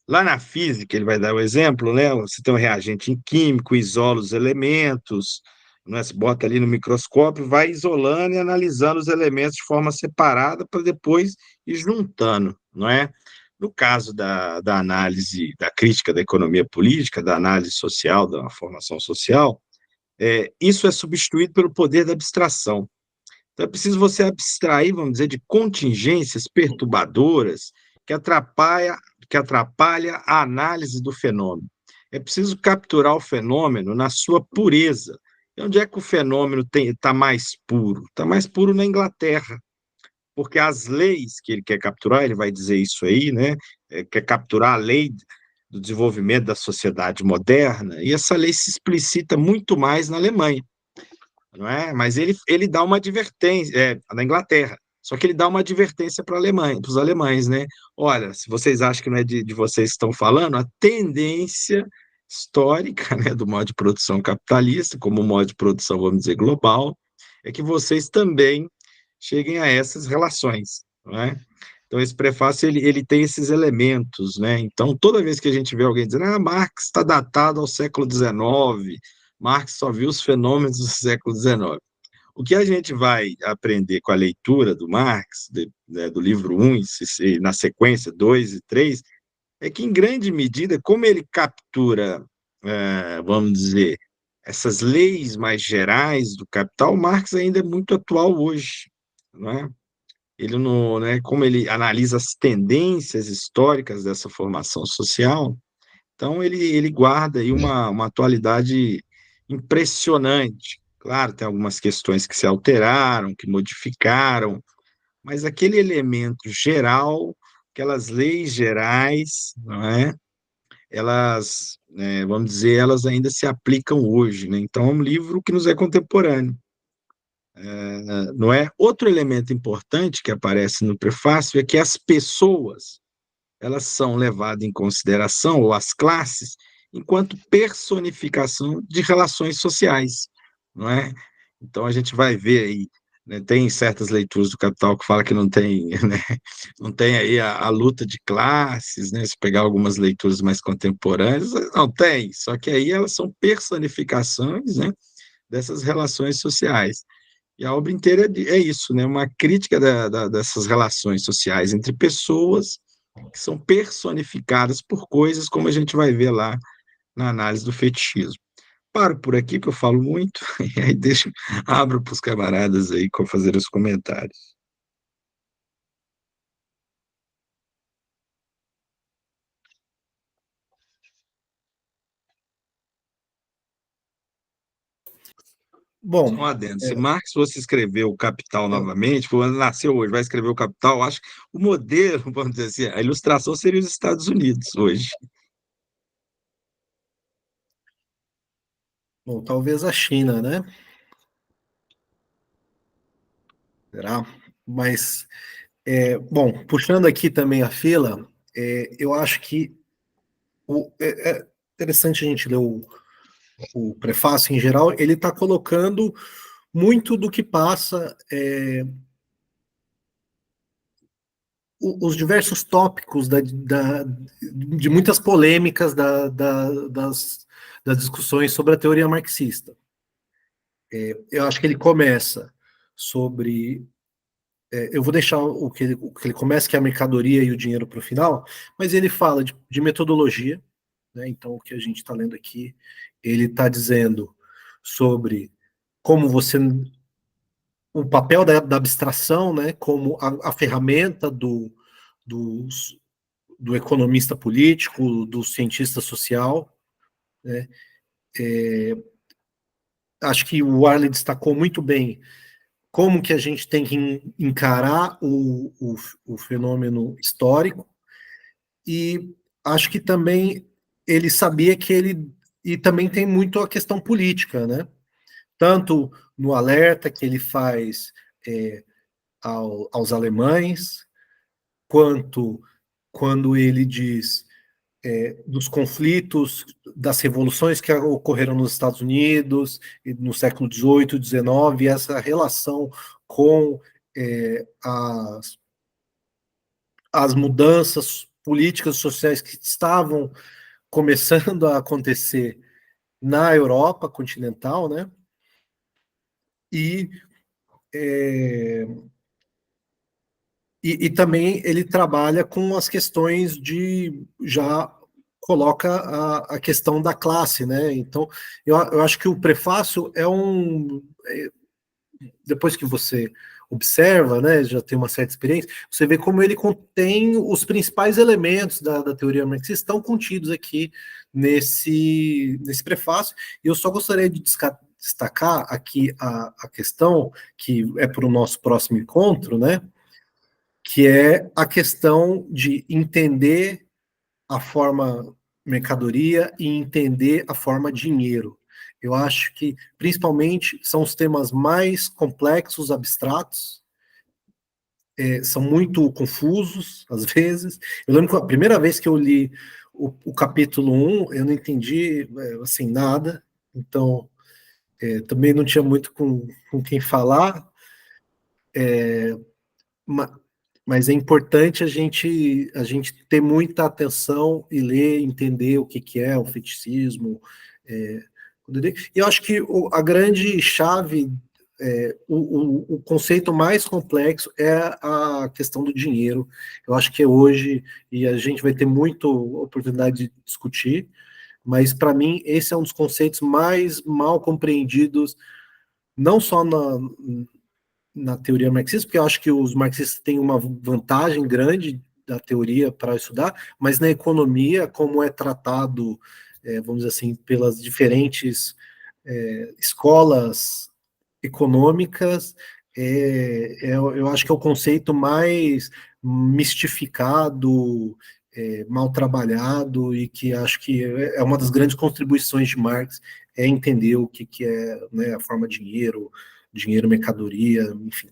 lá na física, ele vai dar o exemplo, né? Você tem um reagente químico, isola os elementos, né? Você bota ali no microscópio, vai isolando e analisando os elementos de forma separada para depois ir juntando, não é? No caso da análise, da crítica da economia política, da análise social, da formação social, isso é substituído pelo poder da abstração. Então, é preciso você abstrair, vamos dizer, de contingências perturbadoras que atrapalha a análise do fenômeno. É preciso capturar o fenômeno na sua pureza. E onde é que o fenômeno está mais puro? Está mais puro na Inglaterra, porque as leis que ele quer capturar, ele vai dizer isso aí, né? Quer capturar a lei do desenvolvimento da sociedade moderna, e essa lei se explicita muito mais na Alemanha, não é? Mas ele dá uma advertência, na Inglaterra, só que ele dá uma advertência para os alemães, né? Olha, se vocês acham que não é de vocês que estão falando, a tendência histórica, né, do modo de produção capitalista, como modo de produção, vamos dizer, global, é que vocês também cheguem a essas relações, não é? Então, esse prefácio, ele tem esses elementos, né? Então, toda vez que a gente vê alguém dizendo, Marx está datado ao século XIX, Marx só viu os fenômenos do século XIX. O que a gente vai aprender com a leitura do Marx, do livro 1, e na sequência 2 e 3, é que, em grande medida, como ele captura, vamos dizer, essas leis mais gerais do capital, Marx ainda é muito atual hoje, não é? Ele não, né, como ele analisa as tendências históricas dessa formação social, então ele guarda aí uma atualidade impressionante. Claro, tem algumas questões que se alteraram, que modificaram, mas aquele elemento geral, aquelas leis gerais, não é? Elas, vamos dizer, elas ainda se aplicam hoje, né? Então é um livro que nos é contemporâneo. Não é? Outro elemento importante que aparece no prefácio é que as pessoas, elas são levadas em consideração, ou as classes, enquanto personificação de relações sociais, não é? Então a gente vai ver aí, né, tem certas leituras do Capital que fala que não tem, né, não tem aí a luta de classes, né, se pegar algumas leituras mais contemporâneas, não tem, só que aí elas são personificações, né, dessas relações sociais. E a obra inteira é isso, né? Uma crítica dessas relações sociais entre pessoas que são personificadas por coisas, como a gente vai ver lá na análise do fetichismo. Paro por aqui, que eu falo muito, e aí abro para os camaradas aí fazer os comentários. Bom, Um adendo. Se Marx fosse escrever o Capital novamente, nasceu hoje, vai escrever o Capital, acho que o modelo, vamos dizer assim, a ilustração seria os Estados Unidos hoje. bom, talvez a China, né? Será? Mas, bom, puxando aqui também a fila, eu acho que é interessante a gente ler o prefácio em geral, ele está colocando muito do que passa, os diversos tópicos de muitas polêmicas das discussões sobre a teoria marxista. Eu acho que ele começa sobre... eu vou deixar o que ele começa, que é a mercadoria e o dinheiro, para o final, mas ele fala de metodologia, né? Então, o que a gente está lendo aqui, ele está dizendo sobre como você... o papel da abstração, né, como a ferramenta do economista político, do cientista social, né? Acho que o Arley destacou muito bem como que a gente tem que encarar o fenômeno histórico, e acho que também ele sabia que ele... e também tem muito a questão política, né? Tanto no alerta que ele faz aos alemães, quanto quando ele diz dos conflitos, das revoluções que ocorreram nos Estados Unidos no século XVIII, XIX, essa relação com as mudanças políticas e sociais que estavam começando a acontecer na Europa continental, né? E também ele trabalha com as questões já coloca a questão da classe, né? Então, eu acho que o prefácio depois que você observa, né, já tem uma certa experiência, você vê como ele contém os principais elementos da teoria marxista, estão contidos aqui nesse prefácio, e eu só gostaria de destacar aqui a questão, que é para o nosso próximo encontro, né, que é a questão de entender a forma mercadoria e entender a forma dinheiro. Eu acho que, principalmente, são os temas mais complexos, abstratos, são muito confusos, às vezes. Eu lembro que a primeira vez que eu li o capítulo 1, eu não entendi, assim, nada, então, também não tinha muito com quem falar, mas é importante a gente ter muita atenção e ler, entender o que é o feticismo, E eu acho que a grande chave, o conceito mais complexo é a questão do dinheiro. Eu acho que hoje, e a gente vai ter muita oportunidade de discutir, mas para mim esse é um dos conceitos mais mal compreendidos, não só na teoria marxista, porque eu acho que os marxistas têm uma vantagem grande da teoria para estudar, mas na economia, como é tratado, vamos dizer assim, pelas diferentes escolas econômicas, eu acho que é o conceito mais mistificado, mal trabalhado, e que acho que é uma das grandes contribuições de Marx, é entender o que é, né, a forma de dinheiro, mercadoria, enfim.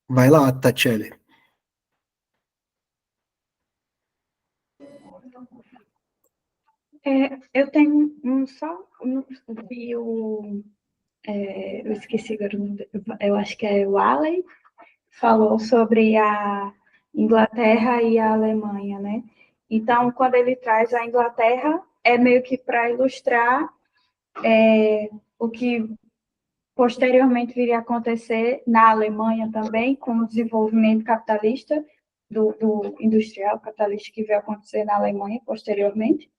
Vai lá, Tatiele. Eu tenho só vi eu esqueci agora o nome, eu acho que é o Alley, falou sobre a Inglaterra e a Alemanha, né? Então, quando ele traz a Inglaterra, é meio que para ilustrar o que posteriormente viria a acontecer na Alemanha também, com o desenvolvimento capitalista, do industrial capitalista que veio acontecer na Alemanha posteriormente,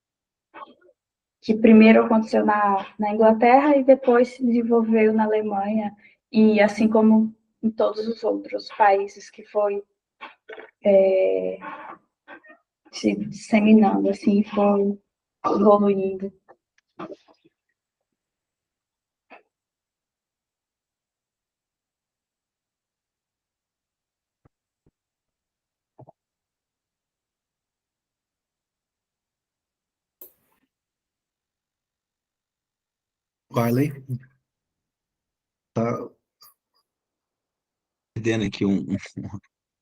que primeiro aconteceu na Inglaterra e depois se desenvolveu na Alemanha, e assim como em todos os outros países que foi se disseminando, assim, foi evoluindo. Wiley. Tá. Perdendo aqui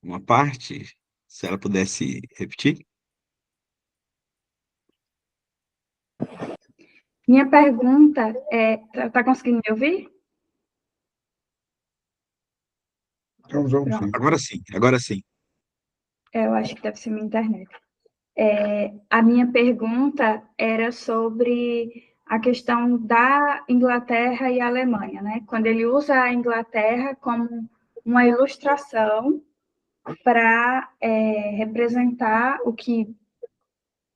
uma parte, se ela pudesse repetir. Minha pergunta é, tá conseguindo me ouvir? Vamos sim. Agora sim. Eu acho que deve ser minha internet. A minha pergunta era sobre a questão da Inglaterra e Alemanha, né? Quando ele usa a Inglaterra como uma ilustração para representar o que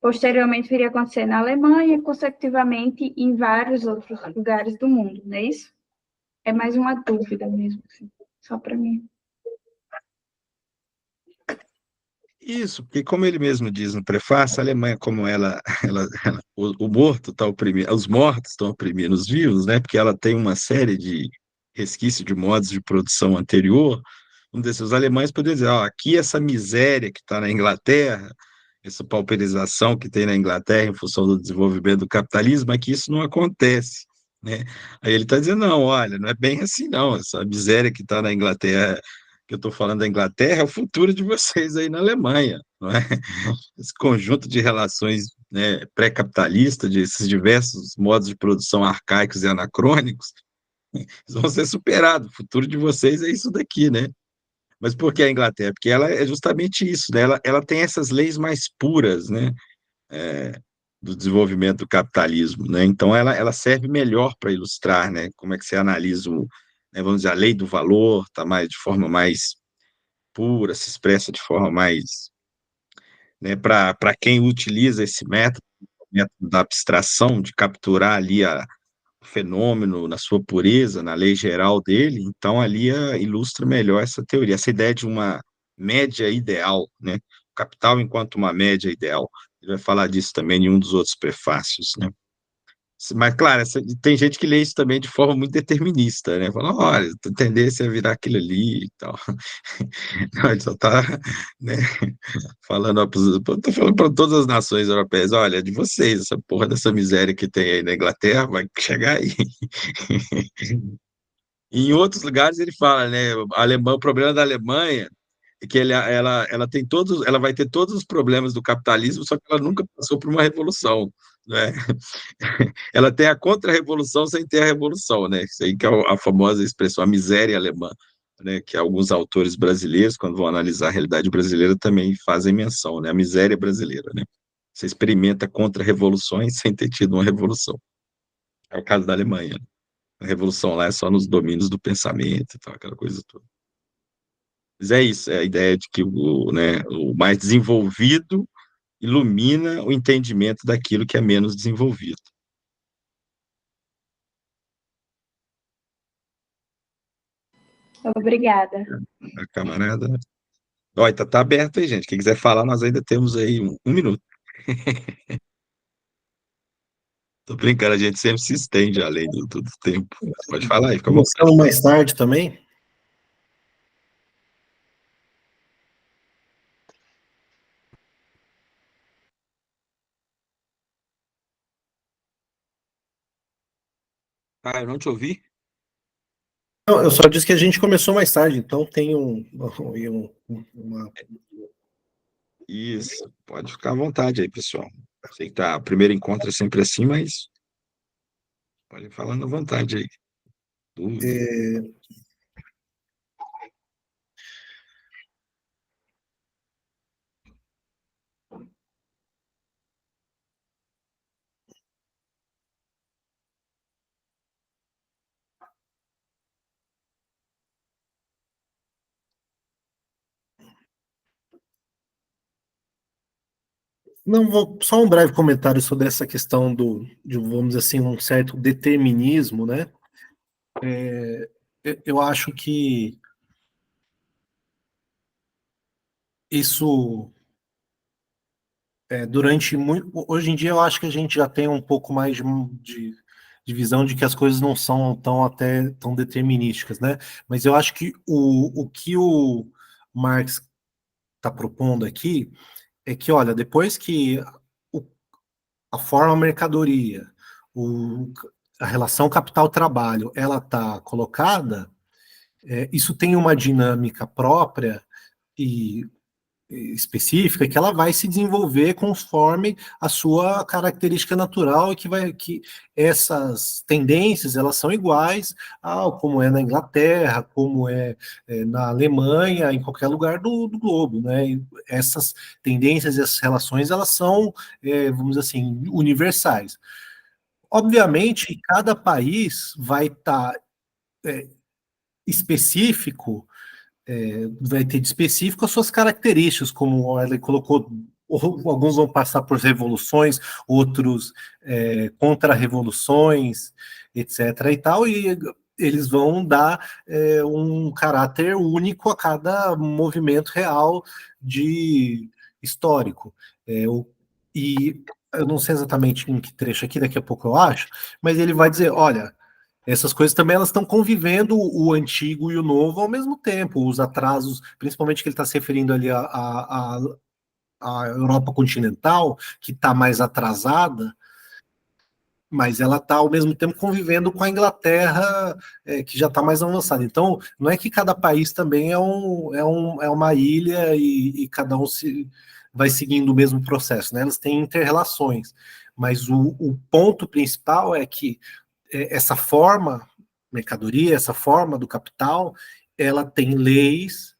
posteriormente viria a acontecer na Alemanha e, consecutivamente, em vários outros lugares do mundo, não é isso? É mais uma dúvida mesmo, assim, só para mim. Isso, porque como ele mesmo diz no prefácio, a Alemanha, como o morto está oprimindo, os mortos estão oprimindo os vivos, né? Porque ela tem uma série de resquícios de modos de produção anterior. Um desses, os alemães poderiam dizer, ó, aqui essa miséria que está na Inglaterra, essa pauperização que tem na Inglaterra em função do desenvolvimento do capitalismo, aqui isso não acontece, né? Aí ele está dizendo, não, olha, não é bem assim, não. Essa miséria que está na Inglaterra, que eu estou falando da Inglaterra, é o futuro de vocês aí na Alemanha, não é? Esse conjunto de relações, né, pré-capitalistas, desses diversos modos de produção arcaicos e anacrônicos, eles vão ser superados. O futuro de vocês é isso daqui, né? Mas por que a Inglaterra? Porque ela é justamente isso, né? Ela tem essas leis mais puras, né? Do desenvolvimento do capitalismo, né? Então ela serve melhor para ilustrar, né? Como é que você analisa né, vamos dizer, a lei do valor, tá mais de forma mais pura, se expressa de forma mais, né? Para quem utiliza esse método da abstração, de capturar ali o fenômeno na sua pureza, na lei geral dele, então ali ilustra melhor essa teoria, essa ideia de uma média ideal, né? O capital enquanto uma média ideal. Ele vai falar disso também em um dos outros prefácios, né? Mas, claro, tem gente que lê isso também de forma muito determinista, né? Fala, olha, a tendência é virar aquilo ali e tal. Não, ele só está, né, falando, tô falando para todas as nações europeias, olha, é de vocês, essa porra dessa miséria que tem aí na Inglaterra vai chegar aí. E em outros lugares ele fala, né, o problema da Alemanha é que ela tem ela vai ter todos os problemas do capitalismo, só que ela nunca passou por uma revolução. né? Ela tem a contra-revolução sem ter a revolução, né? Isso aí que é a famosa expressão, a miséria alemã, né? Que alguns autores brasileiros, quando vão analisar a realidade brasileira, também fazem menção, né? A miséria brasileira, né? Você experimenta contra-revoluções sem ter tido uma revolução. É o caso da Alemanha, né? A revolução lá é só nos domínios do pensamento e tal, aquela coisa toda. Mas é isso, é a ideia de que né, o mais desenvolvido ilumina o entendimento daquilo que é menos desenvolvido. Obrigada. A camarada. Olha, tá aberto aí, gente. Quem quiser falar, nós ainda temos aí um minuto. Tô brincando, a gente sempre se estende além do tempo. Pode falar aí, fica à vontade. Começamos mais tarde também. Ah, eu não te ouvi? Não, eu só disse que a gente começou mais tarde, então tem uma... Isso, pode ficar à vontade aí, pessoal. Sei que o primeiro encontro é sempre assim, mas pode falar à vontade aí. Dúvida. Não, só um breve comentário sobre essa questão de, vamos dizer assim, um certo determinismo, né? Eu acho que isso, durante muito... Hoje em dia eu acho que a gente já tem um pouco mais de visão de que as coisas não são tão determinísticas, né? Mas eu acho que o que o Marx está propondo aqui é que, olha, depois que o- a forma mercadoria, o, a relação capital-trabalho, ela está colocada, isso tem uma dinâmica própria e específica que ela vai se desenvolver conforme a sua característica natural e que essas tendências elas são iguais ao como é na Inglaterra, como na Alemanha, em qualquer lugar do globo, né? E essas tendências e essas relações elas são, vamos dizer assim, universais. Obviamente, cada país vai estar específico, vai ter de específico as suas características, como ela colocou, alguns vão passar por revoluções, outros contra-revoluções, etc. e tal, e eles vão dar um caráter único a cada movimento real de histórico. E eu não sei exatamente em que trecho aqui, daqui a pouco eu acho, mas ele vai dizer, olha, essas coisas também elas estão convivendo o antigo e o novo ao mesmo tempo, os atrasos, principalmente que ele está se referindo ali à Europa continental, que está mais atrasada, mas ela está ao mesmo tempo convivendo com a Inglaterra, que já está mais avançada. Então, não é que cada país também é uma ilha e cada um vai seguindo o mesmo processo, né? Elas têm inter-relações, mas o ponto principal é que essa forma, mercadoria, essa forma do capital, ela tem leis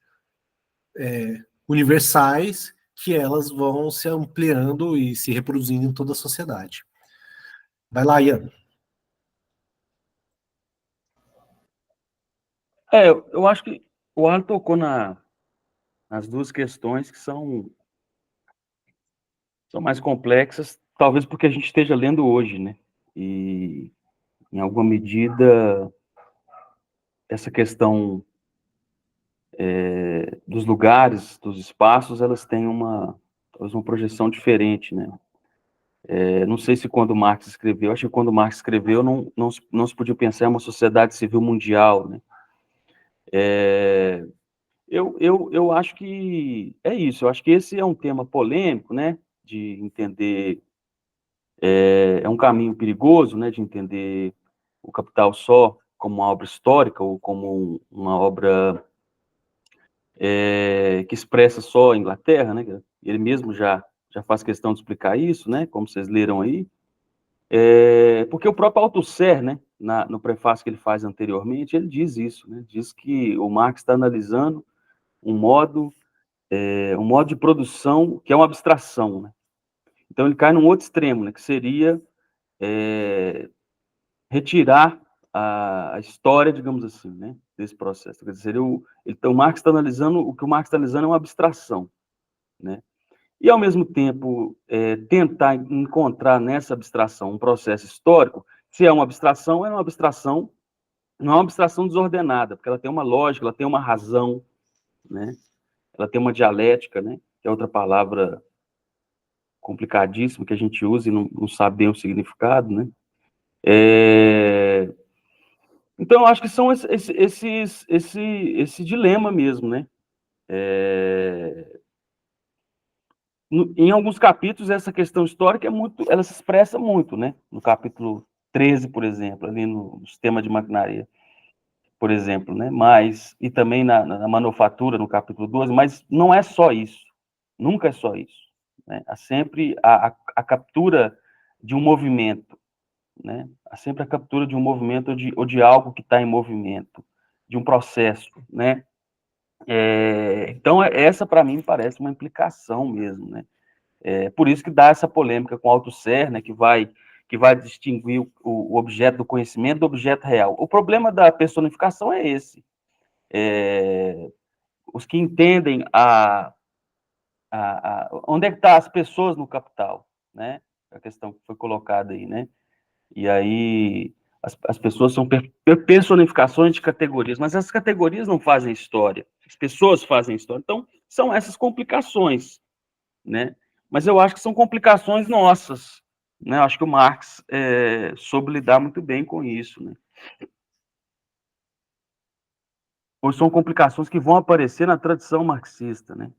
universais que elas vão se ampliando e se reproduzindo em toda a sociedade. Vai lá, Ian. Eu acho que o Alan tocou nas duas questões que são mais complexas, talvez porque a gente esteja lendo hoje, né? E, em alguma medida, essa questão dos lugares, dos espaços, elas têm talvez uma projeção diferente, né? Não sei se quando Marx escreveu, acho que quando Marx escreveu não se podia pensar em uma sociedade civil mundial, né? Eu acho que é isso, eu acho que esse é um tema polêmico, né, de entender, é um caminho perigoso, né, de entender o Capital só como uma obra histórica ou como uma obra que expressa só a Inglaterra, né, ele mesmo já faz questão de explicar isso, né, como vocês leram aí, Porque o próprio Althusser, né, no prefácio que ele faz anteriormente, ele diz isso, né, diz que o Marx está analisando um modo de produção que é uma abstração, né? Então ele cai num outro extremo, né, que seria retirar a história, digamos assim, né, desse processo. Quer dizer, então o Marx está analisando, o que o Marx está analisando é uma abstração, né? E, ao mesmo tempo, tentar encontrar nessa abstração um processo histórico. Se é uma abstração, não é uma abstração desordenada, porque ela tem uma lógica, ela tem uma razão, né? Ela tem uma dialética, né? Que é outra palavra complicadíssima que a gente usa e não sabe bem o significado, né? Então, eu acho que são esse dilema mesmo, né? Em alguns capítulos, essa questão histórica ela se expressa muito, né? No capítulo 13, por exemplo, ali no sistema de maquinaria, por exemplo, né? E também na manufatura, no capítulo 12, mas não é só isso. Nunca é só isso, né? Há sempre a captura de um movimento, né? Há sempre a captura de um movimento ou de algo que está em movimento, de um processo, né? Então, essa, para mim, parece uma implicação mesmo, né? Por isso que dá essa polêmica com o Althusser, né, que vai distinguir o objeto do conhecimento do objeto real. O problema da personificação é esse. Os que entendem onde é que estão as pessoas no capital, né? A questão que foi colocada aí, né? E aí as pessoas são personificações de categorias, mas as categorias não fazem história, as pessoas fazem história. Então, são essas complicações, né? Mas eu acho que são complicações nossas, né? Eu acho que o Marx soube lidar muito bem com isso, né? Ou são complicações que vão aparecer na tradição marxista, né?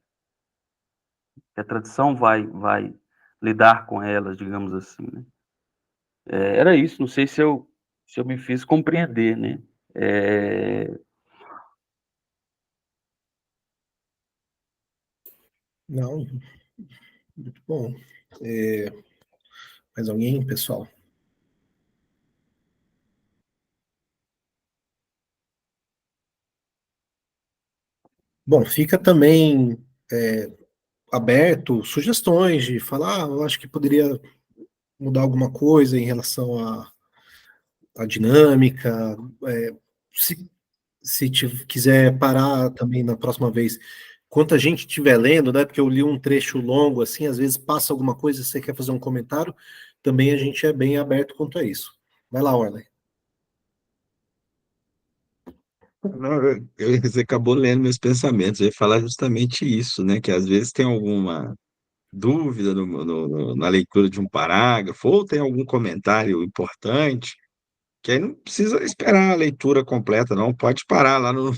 Que a tradição vai lidar com elas, digamos assim, né? Era isso, não sei se eu me fiz compreender, né? Não, muito bom. Mais alguém, pessoal? Bom, fica também aberto sugestões de falar, eu acho que poderia mudar alguma coisa em relação à dinâmica. Se quiser parar também na próxima vez, quanto a gente estiver lendo, né? Porque eu li um trecho longo, assim, às vezes passa alguma coisa, você quer fazer um comentário, também a gente é bem aberto quanto a isso. Vai lá, Orley. Não, você acabou lendo meus pensamentos. Eu ia falar justamente isso, né? Que às vezes tem alguma dúvida na leitura de um parágrafo, ou tem algum comentário importante, que aí não precisa esperar a leitura completa, não. Pode parar lá no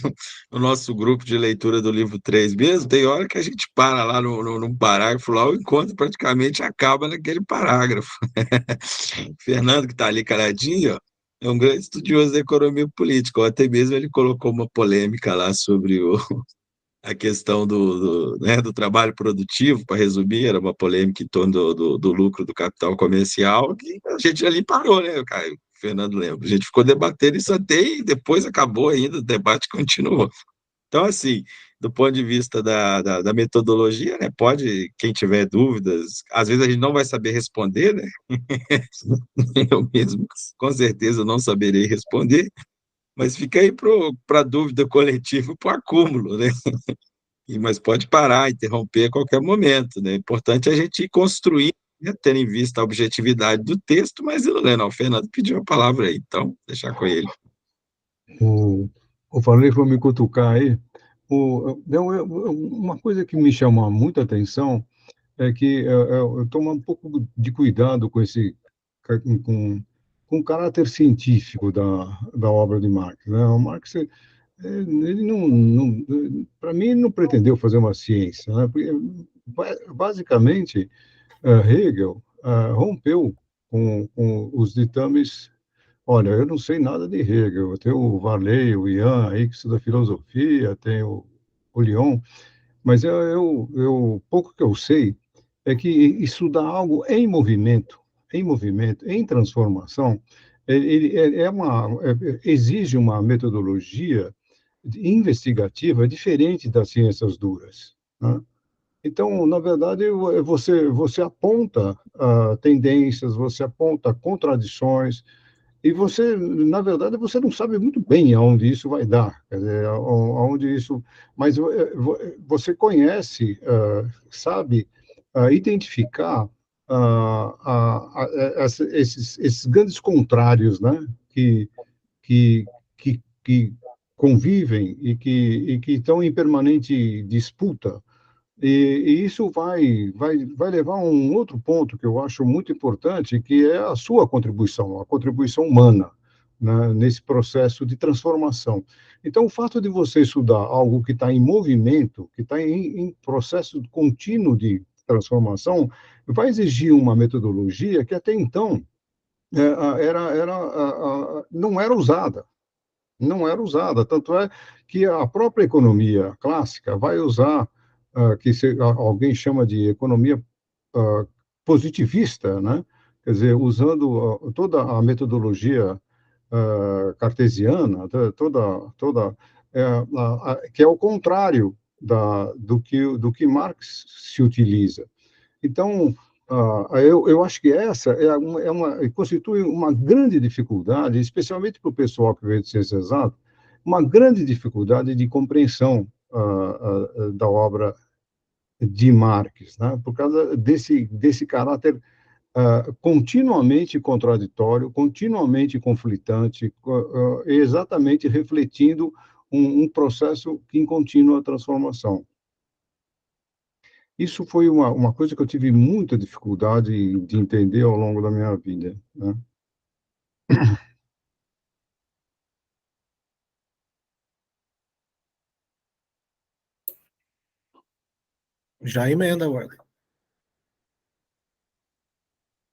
nosso grupo de leitura do livro 3 mesmo. Tem hora que a gente para lá num parágrafo, lá o encontro praticamente acaba naquele parágrafo. Fernando, que está ali caladinho, ó, é um grande estudioso da economia política. Ou até mesmo ele colocou uma polêmica lá sobre a questão né, do trabalho produtivo, para resumir, era uma polêmica em torno do lucro do capital comercial, que a gente ali parou, né, Caio? O Fernando lembra. A gente ficou debatendo isso até e depois acabou ainda, o debate continuou. Então, assim, do ponto de vista da metodologia, né, pode, quem tiver dúvidas, às vezes a gente não vai saber responder, né? Eu mesmo, com certeza, não saberei responder, mas fica aí para a dúvida coletiva, para o acúmulo, né? Mas pode parar, interromper a qualquer momento, né? O importante é a gente ir construindo, né, tendo em vista a objetividade do texto, mas eu não lembro, não. O Fernando pediu a palavra aí, então, deixar com ele. O Farley foi me cutucar aí. Uma coisa que me chama muita atenção é que eu tomo um pouco de cuidado com com o caráter científico da obra de Marx, né? O Marx, ele para mim, ele não pretendeu fazer uma ciência, né? Porque, basicamente, Hegel rompeu com os ditames. Olha, eu não sei nada de Hegel. Tem o Varley, o Ian aí que estuda filosofia, tem o Lyon, mas pouco que eu sei é que estudar algo em movimento, em movimento, em transformação, exige uma metodologia investigativa diferente das ciências duras, né? Então, na verdade, você aponta tendências, você aponta contradições, e você, na verdade, você não sabe muito bem aonde isso vai dar, quer dizer, aonde isso, mas você conhece, sabe, identificar esses grandes contrários, né, que convivem e que estão em permanente disputa. E isso vai levar a um outro ponto que eu acho muito importante, que é a sua contribuição, a contribuição humana, né, nesse processo de transformação. Então, o fato de você estudar algo que está em movimento, que está em processo contínuo de transformação, vai exigir uma metodologia que até então não era usada. Não era usada. Tanto é que a própria economia clássica vai usar, alguém chama de economia positivista, né? Quer dizer, usando toda a metodologia cartesiana, que é o contrário do que Marx se utiliza. Então, eu acho que essa constitui uma grande dificuldade, especialmente para o pessoal que veio de ciências exatas, uma grande dificuldade de compreensão da obra de Marx, né? Por causa desse caráter continuamente contraditório, continuamente conflitante, exatamente refletindo um processo em contínua transformação. Isso foi uma coisa que eu tive muita dificuldade de entender ao longo da minha vida, né? Já emenda, Warley.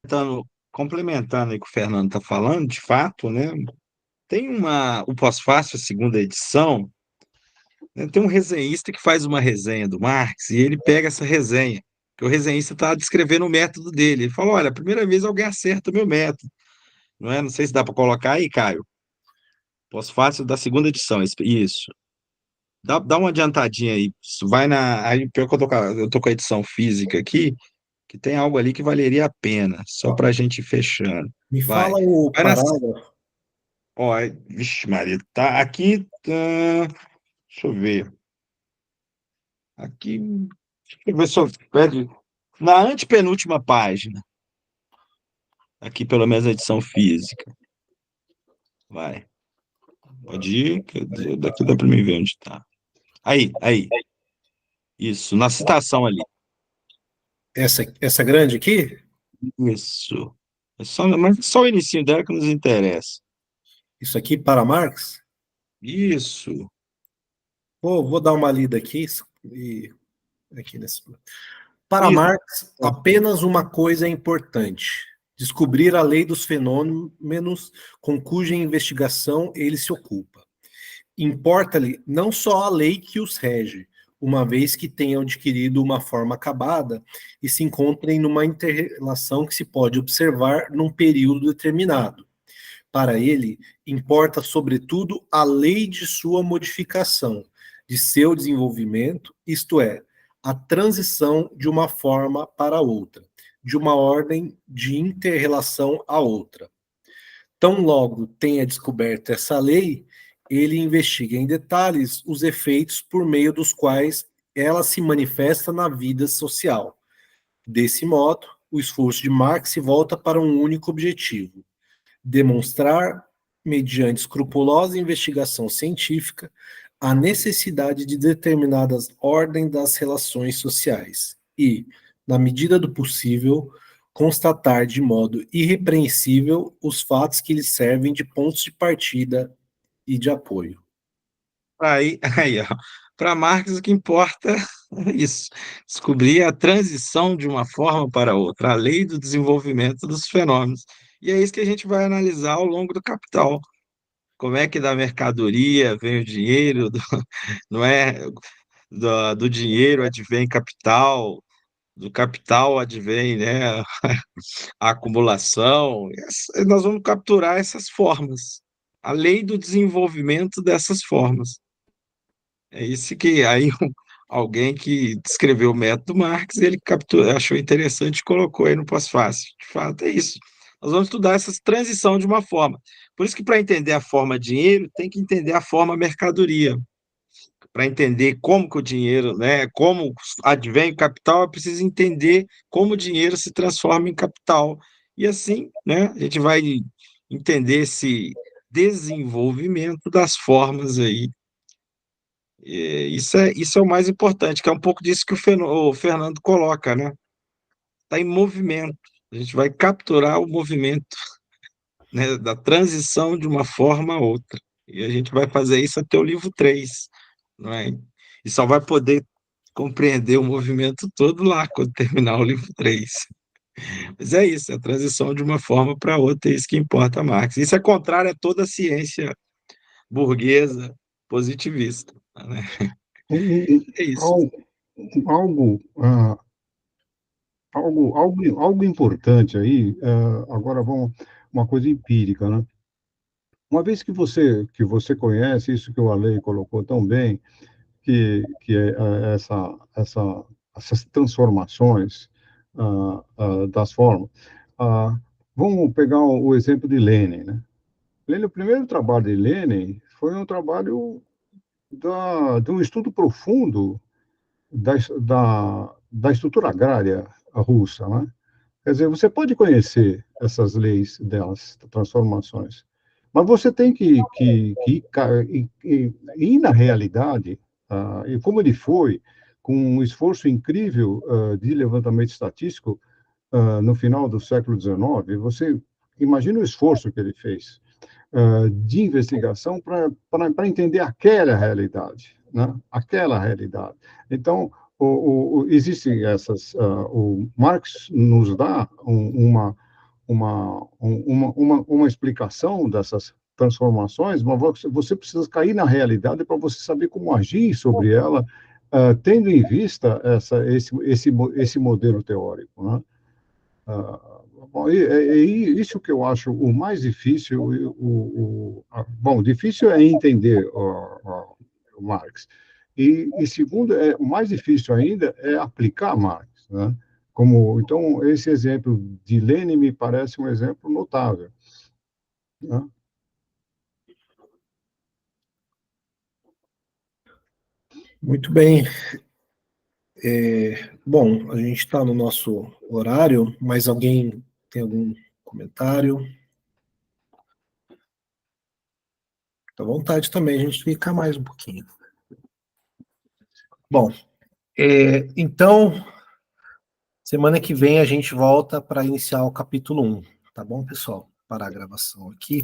Então, complementando aí o que o Fernando está falando, de fato, né? Tem o Pós-Fácil, a segunda edição, né, tem um resenhista que faz uma resenha do Marx e ele pega essa resenha, que o resenhista está descrevendo o método dele. Ele fala: olha, a primeira vez alguém acerta o meu método, não é? Não sei se dá para colocar aí, Caio. Pós-Fácil da segunda edição, isso. Dá uma adiantadinha aí. Isso vai na. Aí, pior que eu tô com a edição física aqui, que tem algo ali que valeria a pena, só para a gente ir fechando. Me Vai. fala o Vai na. parágrafo. Ó, vixe, Maria, tá aqui. Deixa eu ver. Aqui. Deixa eu ver se eu pede. Na antepenúltima página. Aqui, pelo menos, a edição física. Vai. Pode ir, daqui dá para mim ver onde tá. Aí. Isso, na citação ali. Essa grande aqui? Isso. Mas só o início dela que nos interessa. Isso aqui para Marx? Isso. Vou dar uma lida aqui. E aqui nesse... Para Isso. Marx, apenas uma coisa é importante: descobrir a lei dos fenômenos com cuja investigação ele se ocupa. Importa-lhe não só a lei que os rege, uma vez que tenham adquirido uma forma acabada e se encontrem numa interrelação que se pode observar num período determinado. Para ele, importa, sobretudo, a lei de sua modificação, de seu desenvolvimento, isto é, a transição de uma forma para outra, de uma ordem de inter-relação a outra. Tão logo tenha descoberto essa lei, ele investiga em detalhes os efeitos por meio dos quais ela se manifesta na vida social. Desse modo, o esforço de Marx se volta para um único objetivo: demonstrar, mediante escrupulosa investigação científica, a necessidade de determinadas ordens das relações sociais e, na medida do possível, constatar de modo irrepreensível os fatos que lhes servem de pontos de partida e de apoio. Aí, ó. Para Marx, o que importa é isso: descobrir a transição de uma forma para outra, a lei do desenvolvimento dos fenômenos. E é isso que a gente vai analisar ao longo do Capital. Como é que da mercadoria vem o dinheiro, não é? Do dinheiro advém capital, Do capital advém, né, a acumulação. Nós vamos capturar essas formas, a lei do desenvolvimento dessas formas. É isso que aí alguém que descreveu o método Marx, ele capturou, achou interessante e colocou aí no pós-fácil. De fato, é isso. Nós vamos estudar essa transição de uma forma. Por isso que para entender a forma dinheiro, tem que entender a forma mercadoria. Para entender como que o dinheiro, né, como advém o capital, é preciso entender como o dinheiro se transforma em capital. E assim, né, a gente vai entender esse desenvolvimento das formas aí. Isso é o mais importante, que é um pouco disso que o Fernando coloca, né? Está em movimento. A gente vai capturar o movimento, né, da transição de uma forma a outra. E a gente vai fazer isso até o livro 3, não é? E só vai poder compreender o movimento todo lá, quando terminar o livro 3. Mas é isso, é a transição de uma forma para outra, é isso que importa a Marx. Isso é contrário a toda a ciência burguesa positivista, né? É isso. Algo, algo importante aí, agora vamos, uma coisa empírica, né? Uma vez que você conhece isso que o Ale colocou tão bem, que é essas transformações das formas, vamos pegar o exemplo de Lenin, né? Lenin, o primeiro trabalho de Lenin foi um trabalho de um estudo profundo da estrutura agrária russa, né? Quer dizer, você pode conhecer essas leis delas, transformações, mas você tem que ir na realidade, e como ele foi, com um esforço incrível de levantamento estatístico no final do século XIX, você imagina o esforço que ele fez de investigação para entender aquela realidade, né? Aquela realidade. Então, existem essas. O Marx nos dá uma explicação dessas transformações, mas você precisa cair na realidade para você saber como agir sobre ela, tendo em vista esse modelo teórico, né? Bom, isso que eu acho o mais difícil. Bom, difícil é entender o Marx. E segundo, o mais difícil ainda é aplicar Marx, né? Então, esse exemplo de Lenin me parece um exemplo notável, né? Muito bem. Bom, a gente está no nosso horário, mas alguém tem algum comentário? Fica à vontade também, a gente fica mais um pouquinho. Bom, então, semana que vem a gente volta para iniciar o capítulo 1, tá bom, pessoal? Parar a gravação aqui.